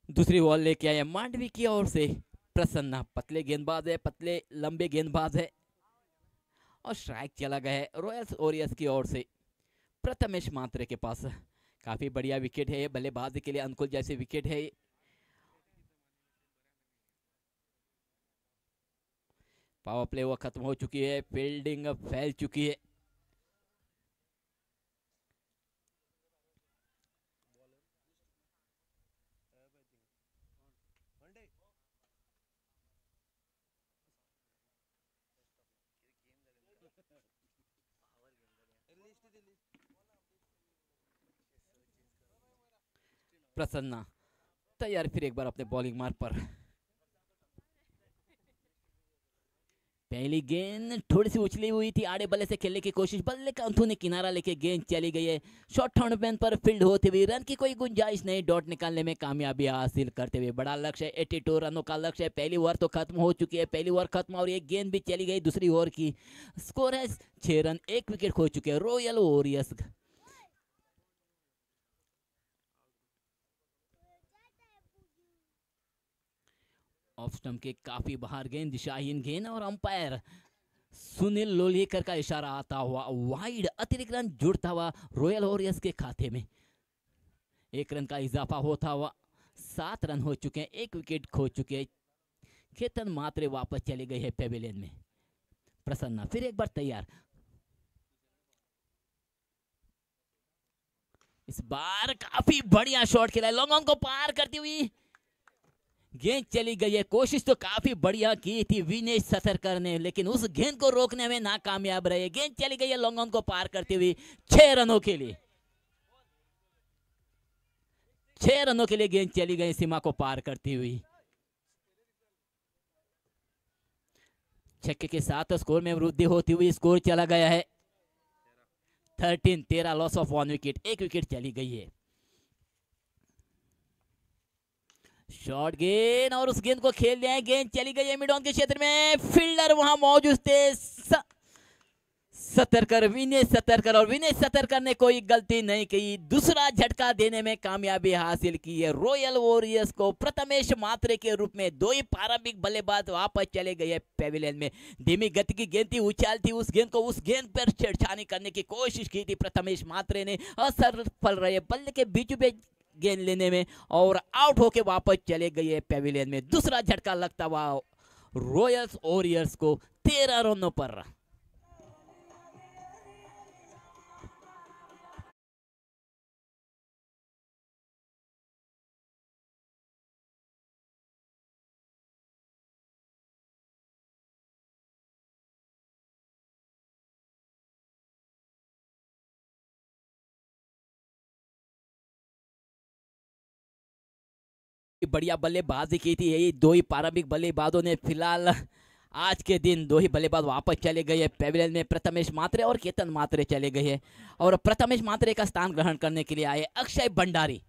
दूसरी बॉल लेके आए मांडवी की ओर से प्रसन्ना। पतले गेंदबाज है, पतले लंबे गेंदबाज है, और स्ट्राइक चला गया है रॉयल वॉरियर्स की ओर से प्रथमेश मात्रे के पास। काफी बढ़िया विकेट है, बल्लेबाजी के लिए अनुकूल जैसे विकेट है। पावर प्ले वो खत्म हो चुकी है, फील्डिंग फैल चुकी है। प्रसन्ना तैयार फिर एक बार अपने बॉलिंग मार्ग पर। पहली गेंद थोड़ी सी उछली हुई थी, आड़े बल्ले से खेलने की कोशिश, बल्ले का अंथू ने किनारा लेके गेंद चली गई है। शॉर्ट हैंड पर फील्ड होते हुए रन की कोई गुंजाइश नहीं, डॉट निकालने में कामयाबी हासिल करते हुए बड़ा लक्ष्य 82 रनों का लक्ष्य है। पहली ओवर तो खत्म हो चुकी है, पहली ओवर खत्म और एक गेंद भी चली गई दूसरी ओवर की। स्कोर है 6 रन, 1 विकेट खो चुके हैं रॉयल वॉरियर्स। ऑफ स्टंप के काफी बाहर गेंद, दिशाहीन गेंद, और अंपायर सुनील लोलियकर का इशारा आता हुआ वाइड। अतिरिक्त रन जुड़ता हुआ रॉयल वॉरियर्स के खाते में। 1 रन का इजाफा होता हुआ 7 रन हो चुके हैं, 1 विकेट खो चुके हैं। केतन मात्रे वापस चले गए हैं पेविलियन में। प्रसन्ना फिर एक बार तैयार, इस बार काफी बढ़िया शॉट खेला है, लॉन्ग ऑन को पार करती हुई गेंद चली गई है। कोशिश तो काफी बढ़िया की थी विनेश सतरकर ने, लेकिन उस गेंद को रोकने में नाकामयाब रहे। गेंद चली गई है लॉन्ग ऑन को पार करती हुई 6 रनों के लिए। 6 रनों के लिए गेंद चली गई सीमा को पार करती हुई। छक्के के साथ स्कोर में वृद्धि होती हुई स्कोर चला गया है 13 लॉस ऑफ 1 विकेट, 1 विकेट चली गई है। शॉर्ट गेंद और उस गेंद को खेल दिया है, गेंद चली गई है मिड ऑन के क्षेत्र में, फील्डर वहां मौजूद थे सतरकर, विनेश सतरकर, और विनेश सतरकर ने कोई गलती नहीं की, दूसरा झटका देने में कामयाबी हासिल की है रॉयल वॉरियर्स को। प्रथमेश मात्रे के रूप में 2 ही प्रारंभिक बल्लेबाज वापस चले गए पेविलियन में। धीमी गति की गेंद थी, उछाल थी, उस गेंद पर छेड़छानी करने की कोशिश की थी प्रथमेश मात्रे ने, असफल रहे बल्ले के बीचों बीच गेंद लेने में, और आउट होके वापस चले गए पेविलियन में। दूसरा झटका लगता हुआ रॉयल वॉरियर्स को 13 रनों पर। बढ़िया बल्लेबाजी की थी यही 2 ही प्रारंभिक बल्लेबाजों ने। फिलहाल आज के दिन 2 ही बल्लेबाज वापस चले गए हैं पेविलियन में, प्रथमेश मात्रे और केतन मात्रे चले गए हैं, और प्रथमेश मात्रे का स्थान ग्रहण करने के लिए आए अक्षय भंडारी।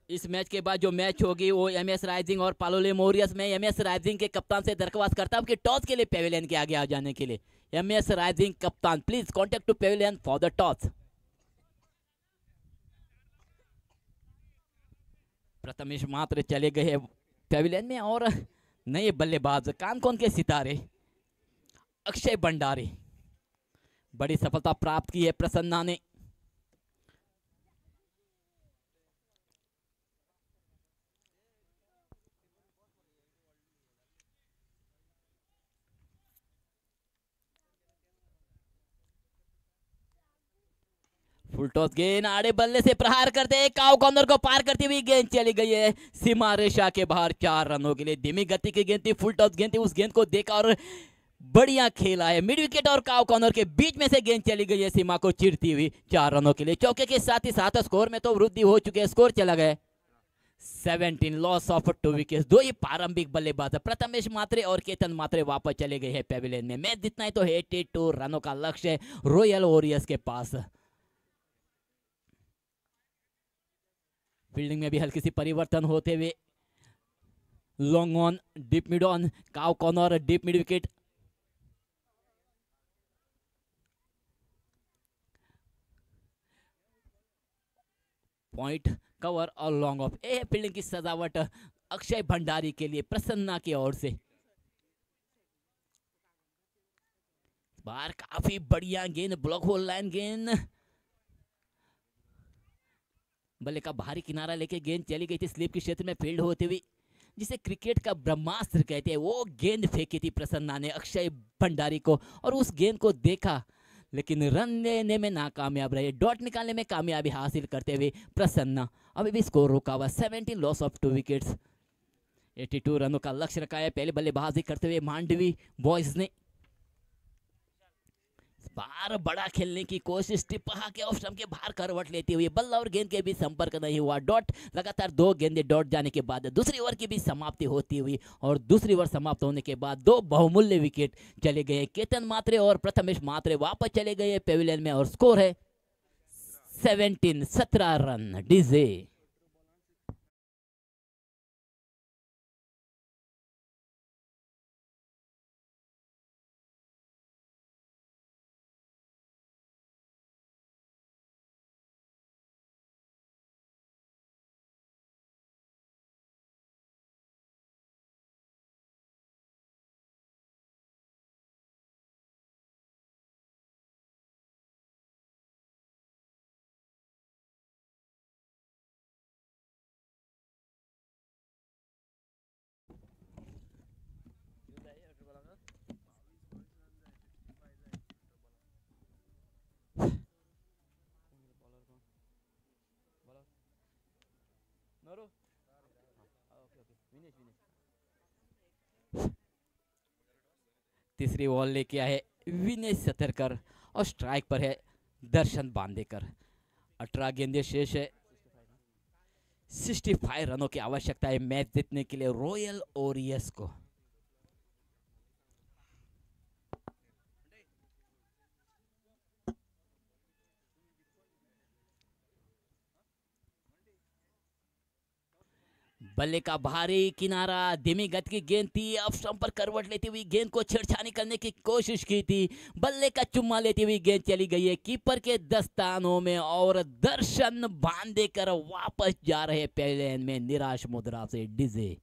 इस मैच के बाद जो मैच होगी वो एमएस राइजिंग और पालोले मोरियस में एमएस राइजिंग के कप्तान से दरख्वास्त करता हूं कि टॉस के लिए पेविलियन के आगे आ जाने के लिए। एमएस राइजिंग कप्तान please contact to pavilion for the toss. Prathamesh मात्र चले गए पेविलियन में और नए बल्लेबाज कानकोन के सितारे अक्षय भंडारी बड़ी सफलता प्राप्त की है प्रसन्ना ने। फुल टॉस गेंद आड़े बल्ले से प्रहार करते काउ कॉर्नर को पार करती हुई गेंद चली गई है सीमा रेखा के बाहर 4 रनों के लिए। धीमी गति की गेंद थी, फुल टॉस गेंद थी, उस गेंद को देखा और बढ़िया खेला है। मिड विकेट और काउ कॉर्नर के बीच में से गेंद चली गई है सीमा को चिरती हुई 4 रनों के लिए। चौके के साथ ही साथ स्कोर में तो वृद्धि हो चुकी है, स्कोर चला गया 17 लॉस ऑफ 2 विकेट्स। दो ही प्रारंभिक बल्लेबाज प्रथमेश मात्रे और केतन मात्रे वापस चले गए हैं पेविलियन में। मैच जितना ही तो 82 रनों का लक्ष्य है रॉयल वॉरियर्स के पास। फील्डिंग में भी हल्की सी परिवर्तन होते हुए long on deep mid on, cow corner deep mid wicket. Point cover और लॉन्ग ऑफ। ये फील्डिंग की सजावट अक्षय भंडारी के लिए प्रसन्ना की ओर से। बाहर काफी बढ़िया गेंद, ब्लॉक होल लाइन गेंद, बल्ले का बाहरी किनारा लेके गेंद चली गई थी स्लिप के क्षेत्र में फील्ड होते हुए, जिसे क्रिकेट का ब्रह्मास्त्र कहते हैं। वो गेंद फेंकी थी प्रसन्ना ने अक्षय भंडारी को और उस गेंद को देखा लेकिन रन लेने में नाकामयाब रहे। डॉट निकालने में कामयाबी हासिल करते हुए प्रसन्ना अभी भी स्कोर रुका हुआ 17 लॉस ऑफ 2 विकेट्स। 82 रनों का लक्ष्य रखा है पहले बल्लेबाजी करते हुए मांडवी बॉयज ने। बार बड़ा खेलने की कोशिश, टिप्पा के ऑफ स्टंप के बाहर करवट लेती हुई बल्ला और गेंद के बीच संपर्क नहीं हुआ। डॉट लगातार 2 गेंदें डॉट जाने के बाद दूसरी ओवर की भी समाप्ति होती हुई और दूसरी ओवर समाप्त होने के बाद 2 बहुमूल्य विकेट चले गए। केतन मात्रे और प्रथमेश मात्रे वापस चले गए पेविलियन में और स्कोर है 17 रन डीजे। तीसरी बॉल लेके आए विनेश सतरकर और स्ट्राइक पर है दर्शन बांदेकर। 18 गेंदें शेष है, 65 रनों की आवश्यकता है मैच जीतने के लिए रॉयल वॉरियर्स को। बल्ले का भारी किनारा, धीमी गति की गेंद थी, ऑफ स्टंप पर करवट लेती हुई गेंद को छेड़छानी करने की कोशिश की थी, बल्ले का चुम्मा लेती हुई गेंद चली गई है कीपर के दस्तानों में और दर्शन बांदेकर वापस जा रहे पेविलियन में निराश मुद्रा से डीजे।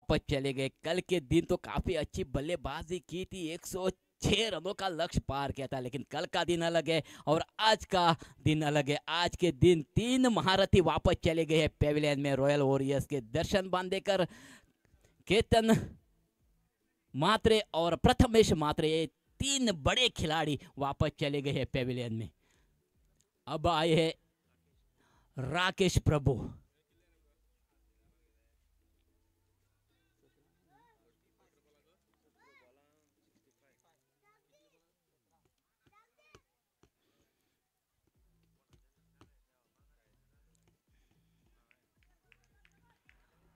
वापस चले गए। कल के दिन तो काफी अच्छी बल्लेबाजी की थी, 106 रनों का लक्ष्य पार किया था, लेकिन कल का दिन अलग है और आज का दिन अलग है। आज के दिन 3 महारथी वापस चले गए हैं पेविलियन में रॉयल वॉरियर्स के। दर्शन बांदेकर केतन मात्रे और प्रथमेश मात्रे, ये तीन बड़े खिलाड़ी वापस चले गए हैं पेविलियन में। अब आए हैं राकेश प्रभु।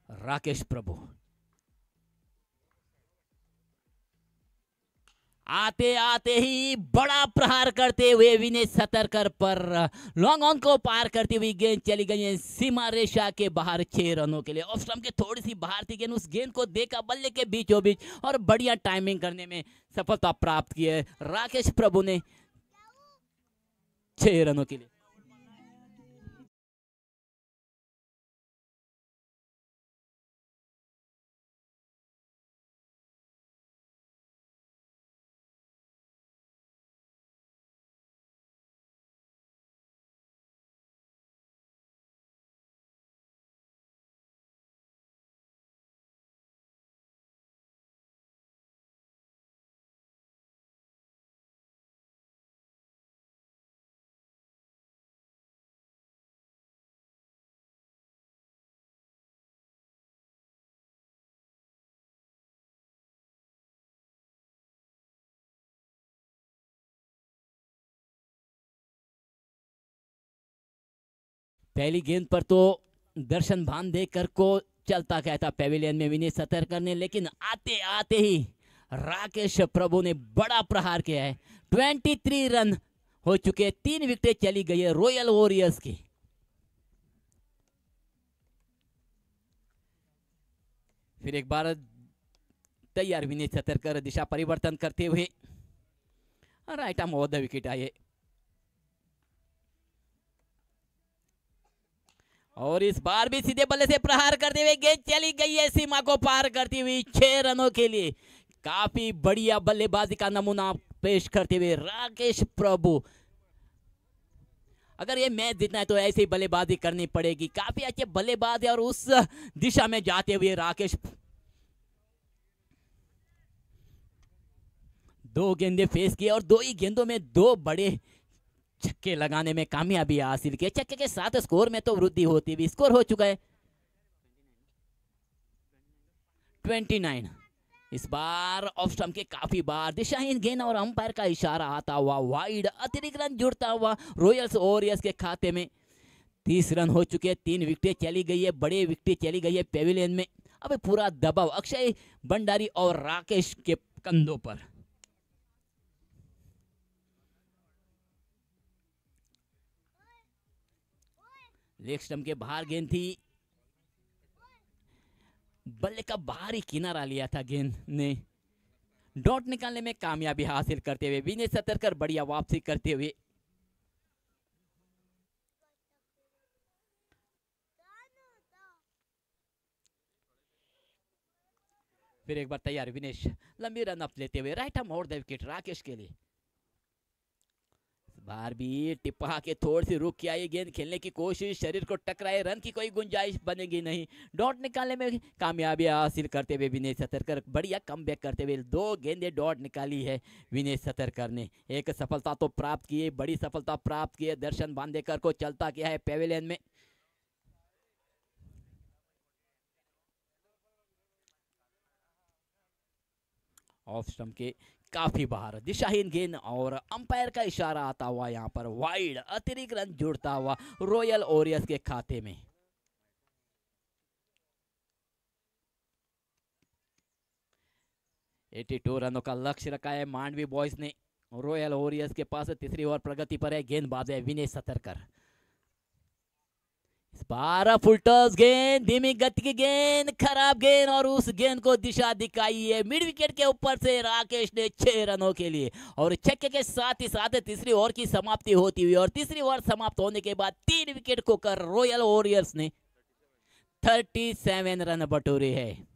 राकेश प्रभु आते आते ही बड़ा प्रहार करते हुए विनय सतरकर पर लॉन्ग ऑन को पार करती हुई गेंद चली गई है सीमा रेखा के बाहर 6 रनों के लिए। ऑफ स्टंप के थोड़ी सी बाहर थी गेंद, उस गेंद को देखा बल्ले के बीचों बीच और बढ़िया टाइमिंग करने में सफलता प्राप्त की है राकेश प्रभु ने 6 रनों के लिए। पहली गेंद पर तो दर्शन भांदेकर को चलता कहता पेविलियन में विनय सतरकर ने, लेकिन आते आते ही राकेश प्रभु ने बड़ा प्रहार किया है। 23 रन हो चुके, 3 विकेटें चली गई है रॉयल वॉरियर्स की। फिर एक बार तैयार विनय सतरकर दिशा परिवर्तन करते हुए right arm over the wicket आए और इस बार भी सीधे बल्ले से प्रहार करते हुए गेंद चली गई है सीमा को पार करती हुई 6 रनों के लिए। काफी बढ़िया बल्लेबाजी का नमूना पेश करते हुए राकेश प्रभु। अगर ये मैच जीतना है तो ऐसी बल्लेबाजी करनी पड़ेगी। काफी अच्छे बल्लेबाज और उस दिशा में जाते हुए राकेश 2 गेंदे फेस किए और 2 ही गेंदों में 2 बड़े छक्के लगाने में कामयाबी हासिल की। छक्के के साथ स्कोर में तो वृद्धि होती हुई स्कोर हो चुका है 29। इस बार ऑफ स्टंप के काफी बार दिशाहीन गेंद और अंपायर का इशारा आता हुआ वाइड, अतिरिक्त रन जुड़ता हुआ रॉयल्स वॉरियर्स के खाते में। 30 रन हो चुके हैं, 3 विकेटें चली गई है, बड़े विकेट चली गई है पेविलियन में। अब पूरा दबाव अक्षय भंडारी और राकेश के कंधों पर। लेग स्टंप के बाहर गेंद थी, बल्ले का बाहरी किनारा लिया था गेंद ने। डॉट निकालने में कामयाबी हासिल करते हुए विनय सतरकर बढ़िया वापसी करते हुए फिर एक बार तैयार विनेश लंबी रन अप लेते हुए right arm over the wicket Rakesh के लिए। बार भी टिप्पा के थोड़ी सी रुक किया ये गेंद, खेलने की कोशिश, शरीर को टकराए, रन की कोई गुंजाइश बनेगी नहीं। डॉट निकालने में कामयाबी हासिल करते हुए विनय सतरकर बढ़िया कमबैक करते हुए 2 गेंदें डॉट निकाली है विनय सतरकर ने। एक सफलता तो प्राप्त की है, बड़ी सफलता प्राप्त की है। दर्शन बांदेकर को चलता किया है पेविलियन में। ऑफ स्टंप के काफी बाहर दिशाहीन गेंद और अंपायर का इशारा आता हुआ यहां पर वाइड, अतिरिक्त रन जुड़ता हुआ रॉयल वॉरियर्स के खाते में। एटी 82 रनों का लक्ष्य रखा है मांडवी बॉयज ने। रॉयल वॉरियर्स के पास तीसरी ओवर प्रगति पर है, गेंदबाज है विनय सतरकर। 12 फुल टॉस गेंद, धीमी गति की गेंद, खराब गेंद और उस गेंद को दिशा दिखाई है मिड विकेट के ऊपर से राकेश ने 6 रनों के लिए। और छक्के के साथ ही साथ तीसरी ओवर की समाप्ति होती हुई और तीसरी ओवर समाप्त होने के बाद 3 विकेट को कर रॉयल वॉरियर्स ने 37 रन बटोरे हैं।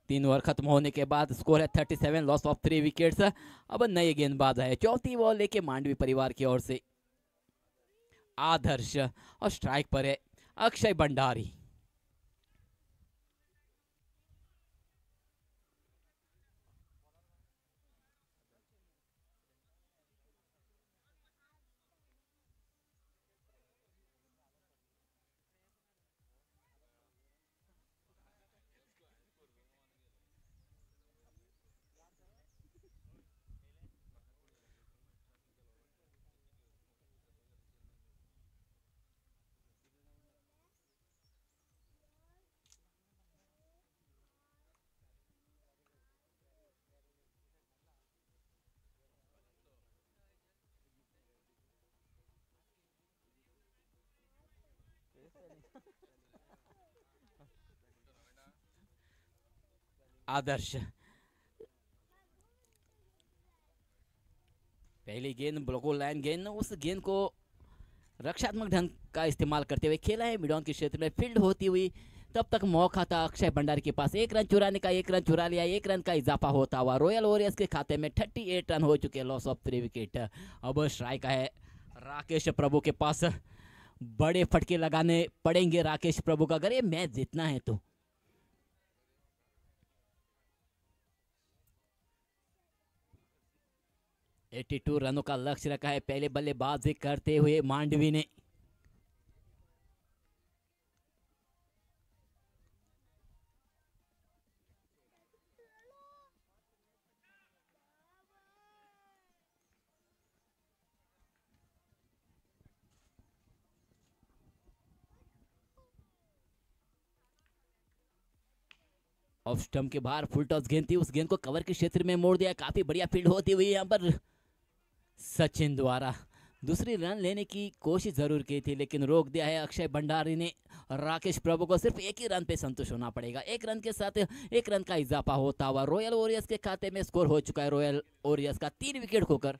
3 ओवर खत्म होने के बाद स्कोर है 37, लॉस ऑफ 3 विकेट्स। अब नए गेंदबाज है, चौथी बॉल लेके मांडवी परिवार की ओर से आदर्श, और स्ट्राइक पर है अक्षय भंडारी। आदर्श, पहली गेंद ब्लॉको लाइन गेंद, उस गेंद को रक्षात्मक ढंग का इस्तेमाल करते हुए खेला है मिडॉन के क्षेत्र में, फील्ड होती हुई। तब तक मौका था अक्षय भंडारी के पास 1 रन चुराने का, 1 रन चुरा लिया, 1 रन का इजाफा होता हुआ रॉयल वॉरियर्स के खाते में 38 रन हो चुके, लॉस ऑफ 3 विकेट। अब स्ट्राइक है राकेश प्रभु के पास, बड़े फटके लगाने पड़ेंगे राकेश प्रभु का अगर ये मैच जीतना है तो। एटी 82 रनों का लक्ष्य रखा है पहले बल्लेबाजी करते हुए मांडवी ने। ऑफ स्टंप के बाहर फुल टॉस गेंद थी, उस गेंद को कवर के क्षेत्र में मोड़ दिया, काफी बढ़िया फील्ड होती हुई यहाँ पर सचिन द्वारा। दूसरी रन लेने की कोशिश जरूर की थी लेकिन रोक दिया है अक्षय भंडारी ने। राकेश प्रभु को सिर्फ 1 ही रन पे संतुष्ट होना पड़ेगा, 1 रन के साथ 1 रन का इजाफा होता हुआ रॉयल वॉरियर्स के खाते में स्कोर हो चुका है रॉयल वॉरियर्स का 3 विकेट खोकर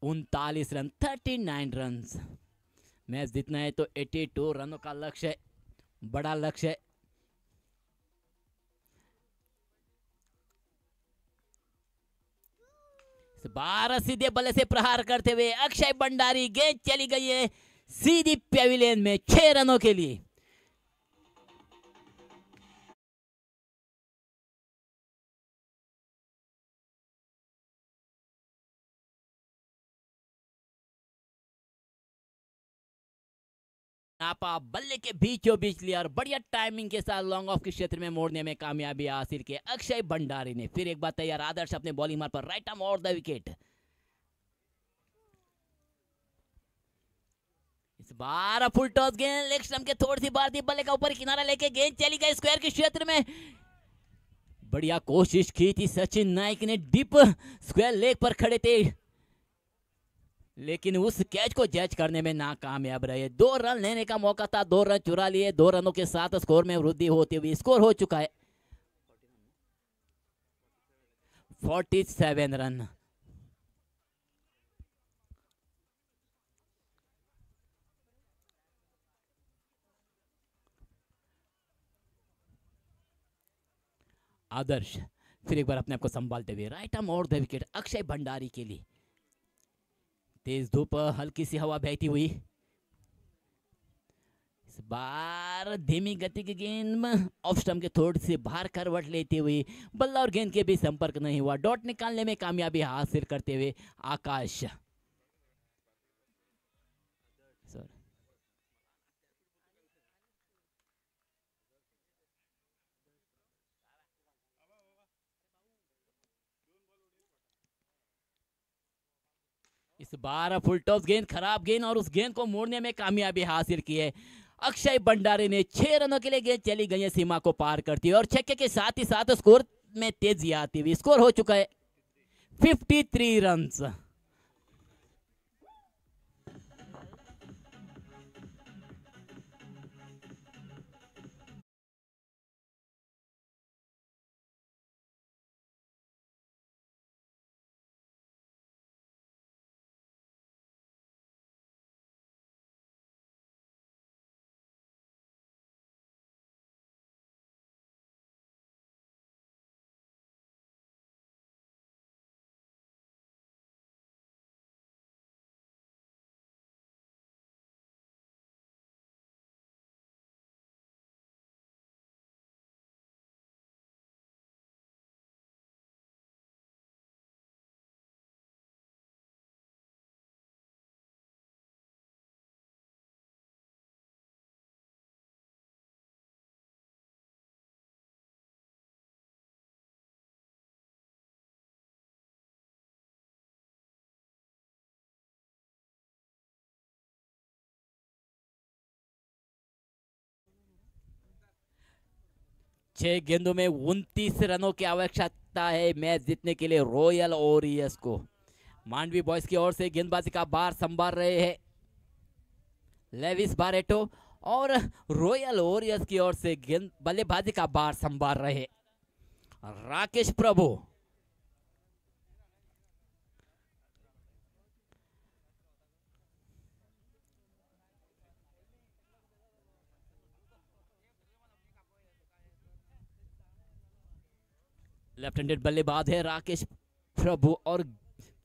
39 रन, 39 रन। मैच जीतना है तो 82 रनों का लक्ष्य है, बड़ा लक्ष्य है। बारह सीधे बल्ले से प्रहार करते हुए अक्षय भंडारी, गेंद चली गई है सीधी पेविलियन में 6 रनों के लिए। नापा बल्ले के बीचों बीच लिया और बढ़िया टाइमिंग के साथ लॉन्ग ऑफ के क्षेत्र में मोड़ने में कामयाबी हासिल की अक्षय भंडारी ने। फिर एक बार तैयार आदर्श अपने बॉलिंग मार्ग पर, राइट आर्म और द विकेट। इस बार फुल टॉस गेंद लेग स्टंप के थोड़ी सी बार थी, बल्ले का ऊपर किनारा लेके गेंद चली गई स्क्वायर के क्षेत्र में। बढ़िया कोशिश की थी सचिन नाइक ने, डीप स्क्वायर लेग पर खड़े थे लेकिन उस कैच को जज करने में नाकामयाब रहे। 2 रन लेने का मौका था, 2 रन चुरा लिए, 2 रनों के साथ स्कोर में वृद्धि होती हुई स्कोर हो चुका है 47 रन। आदर्श फिर एक बार अपने आप को संभालते हुए, राइट आर्म और द विकेट अक्षय भंडारी के लिए। तेज धूप, हल्की सी हवा बहती हुई, इस बार धीमी गति की गेंद ऑफ स्टंप के थोड़ी सी बाहर करवट लेती हुई, बल्ला और गेंद के बीच संपर्क नहीं हुआ, डॉट निकालने में कामयाबी हासिल करते हुए आकाश। इस बार फुल टॉस गेंद, खराब गेंद और उस गेंद को मोड़ने में कामयाबी हासिल की है अक्षय भंडारी ने। 6 रनों के लिए गेंद चली गई है सीमा को पार करती है और छक्के के साथ ही साथ स्कोर में तेजी आती हुई स्कोर हो चुका है 53 रन। 6 गेंदों में 29 रनों की आवश्यकता है मैच जीतने के लिए रॉयल वॉरियर्स को। मांडवी बॉयज की ओर से गेंदबाजी का भार संभाल रहे हैं लेविस बारेटो और रॉयल वॉरियर्स की ओर से गेंद बल्लेबाजी का भार संभाल रहे हैं राकेश प्रभु। लेफ्ट हैंडेड बल्लेबाज है राकेश प्रभु और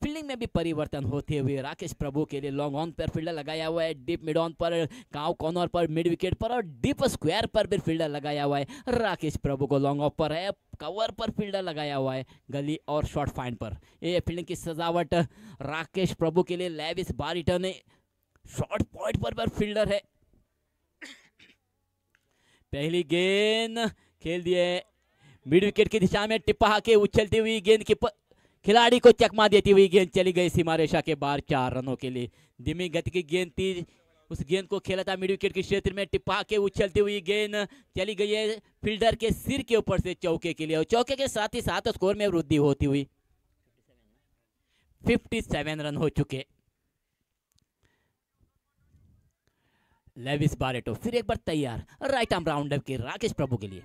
फील्डिंग में भी परिवर्तन होते हुए राकेश प्रभु के लिए लॉन्ग ऑन पर फील्डर लगाया हुआ है, डीप मिड ऑन पर, काउ कॉर्नर पर, मिड विकेट पर और डीप स्क्वायर पर भी फील्डर लगाया हुआ है। राकेश प्रभु को लॉन्ग ऑफ पर है, कवर पर फील्डर लगाया हुआ है, गली और शॉर्ट फाइंड पर। ये फील्डिंग की सजावट राकेश प्रभु के लिए लेविस बारिटन ने शॉर्ट पॉइंट पर फील्डर है। पहली गेंद खेल दिए मिड विकेट की दिशा में, टिप्पा के उछलती हुई गेंद की खिलाड़ी को चकमा देती हुई गेंद चली गई सीमा रेखा के बाहर 4 रनों के लिए। धीमी गति की गेंद थी, उस गेंद को खेला था मिड विकेट के क्षेत्र में, टिप्पा के उछलती हुई गेंद चली गई है फील्डर के सिर के ऊपर से चौके के लिए और चौके के साथ ही साथ स्कोर में वृद्धि होती हुई 57 रन हो चुके। लेविस बारेटो फिर एक बार तैयार राइट आर्म राउंड अप के राकेश प्रभु के लिए।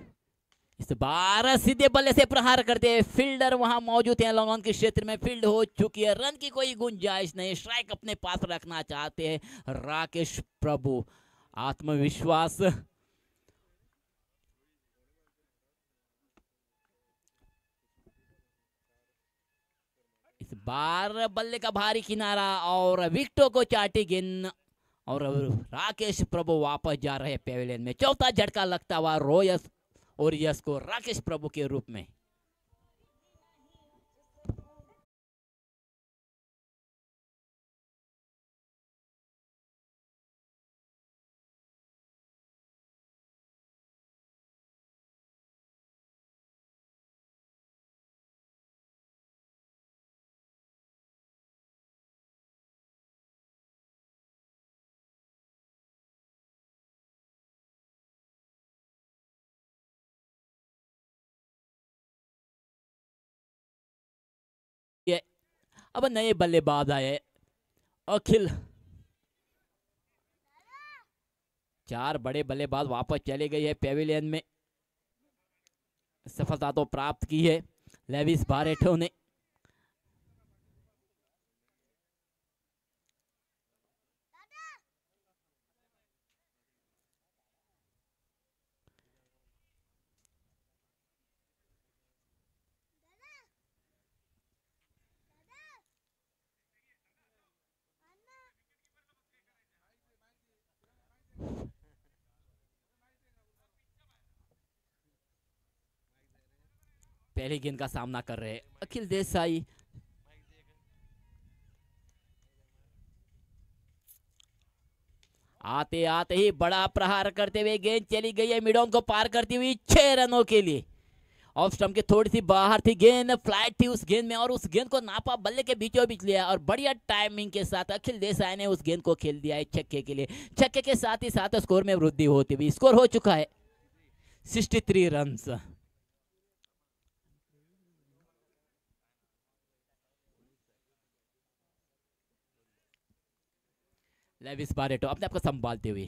इस बार सीधे बल्ले से प्रहार करते हैं, फील्डर वहां मौजूद हैं, लॉन्ग ऑन के क्षेत्र में फील्ड हो चुकी है, रन की कोई गुंजाइश नहीं, स्ट्राइक अपने पास रखना चाहते हैं राकेश प्रभु। आत्मविश्वास इस बार बल्ले का भारी किनारा और विकेटों को चाटी गेंद और राकेश प्रभु वापस जा रहे पेविलियन में। चौथा झटका लगता हुआ रॉयल वॉरियर्स को राकेश प्रभु के रूप में। अब नए बल्लेबाज आए अखिल, 4 बड़े बल्लेबाज वापस चले गए हैं पेविलियन में। सफलता तो प्राप्त की है लेविस बारेटो ने। पहली गेंद का सामना कर रहे अखिल देसाई। आते आते ही बड़ा प्रहार करते हुए गेंद चली गई है मिड ऑन को पार करती हुई 6 रनों के लिए। ऑफ स्टंप के थोड़ी सी बाहर थी गेंद, फ्लाइट थी उस गेंद में और उस गेंद को नापा, बल्ले के बीचों बीच लिया और बढ़िया टाइमिंग के साथ अखिल देसाई ने उस गेंद को खेल दिया है छक्के के लिए। छक्के के साथ ही साथ स्कोर में वृद्धि होती हुई स्कोर हो चुका है 63 रन। लेविस बारेटो अपने आप को संभालते हुए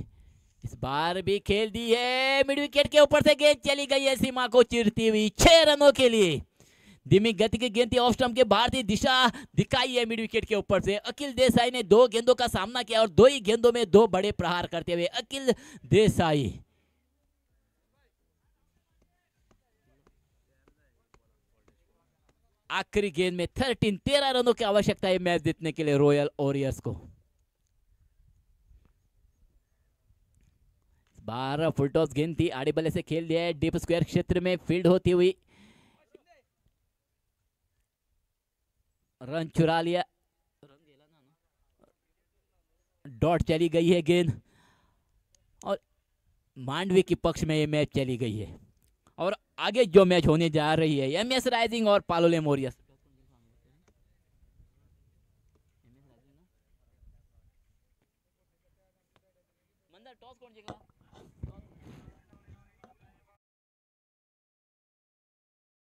इस बार भी खेल दी है, मिड विकेट के ऊपर से गेंद चली गई है सीमा को चीरती हुई 6 रनों के लिए। धीमी गति की गेंद थी, ऑफ स्टंप के बाहर थी, दिशा दिखाई है मिड विकेट के ऊपर से। अखिल देसाई ने 2 गेंदों का सामना किया और 2 ही गेंदों में 2 बड़े प्रहार करते हुए अखिल देसाई। आखिरी गेंद में 13 रनों की आवश्यकता है मैच जीतने के लिए रॉयल वॉरियर्स को। 12 फुल टॉस गेंद थी, आड़े बल्ले से खेल दिया है, डीप स्क्वायर क्षेत्र में फील्ड होती हुई रन चुरा लिया, डॉट चली गई है गेंद और मांडवी के पक्ष में ये मैच चली गई है। और आगे जो मैच होने जा रही है एमएस राइजिंग और पालोले मोरियस। टॉस कौन जीतेगा?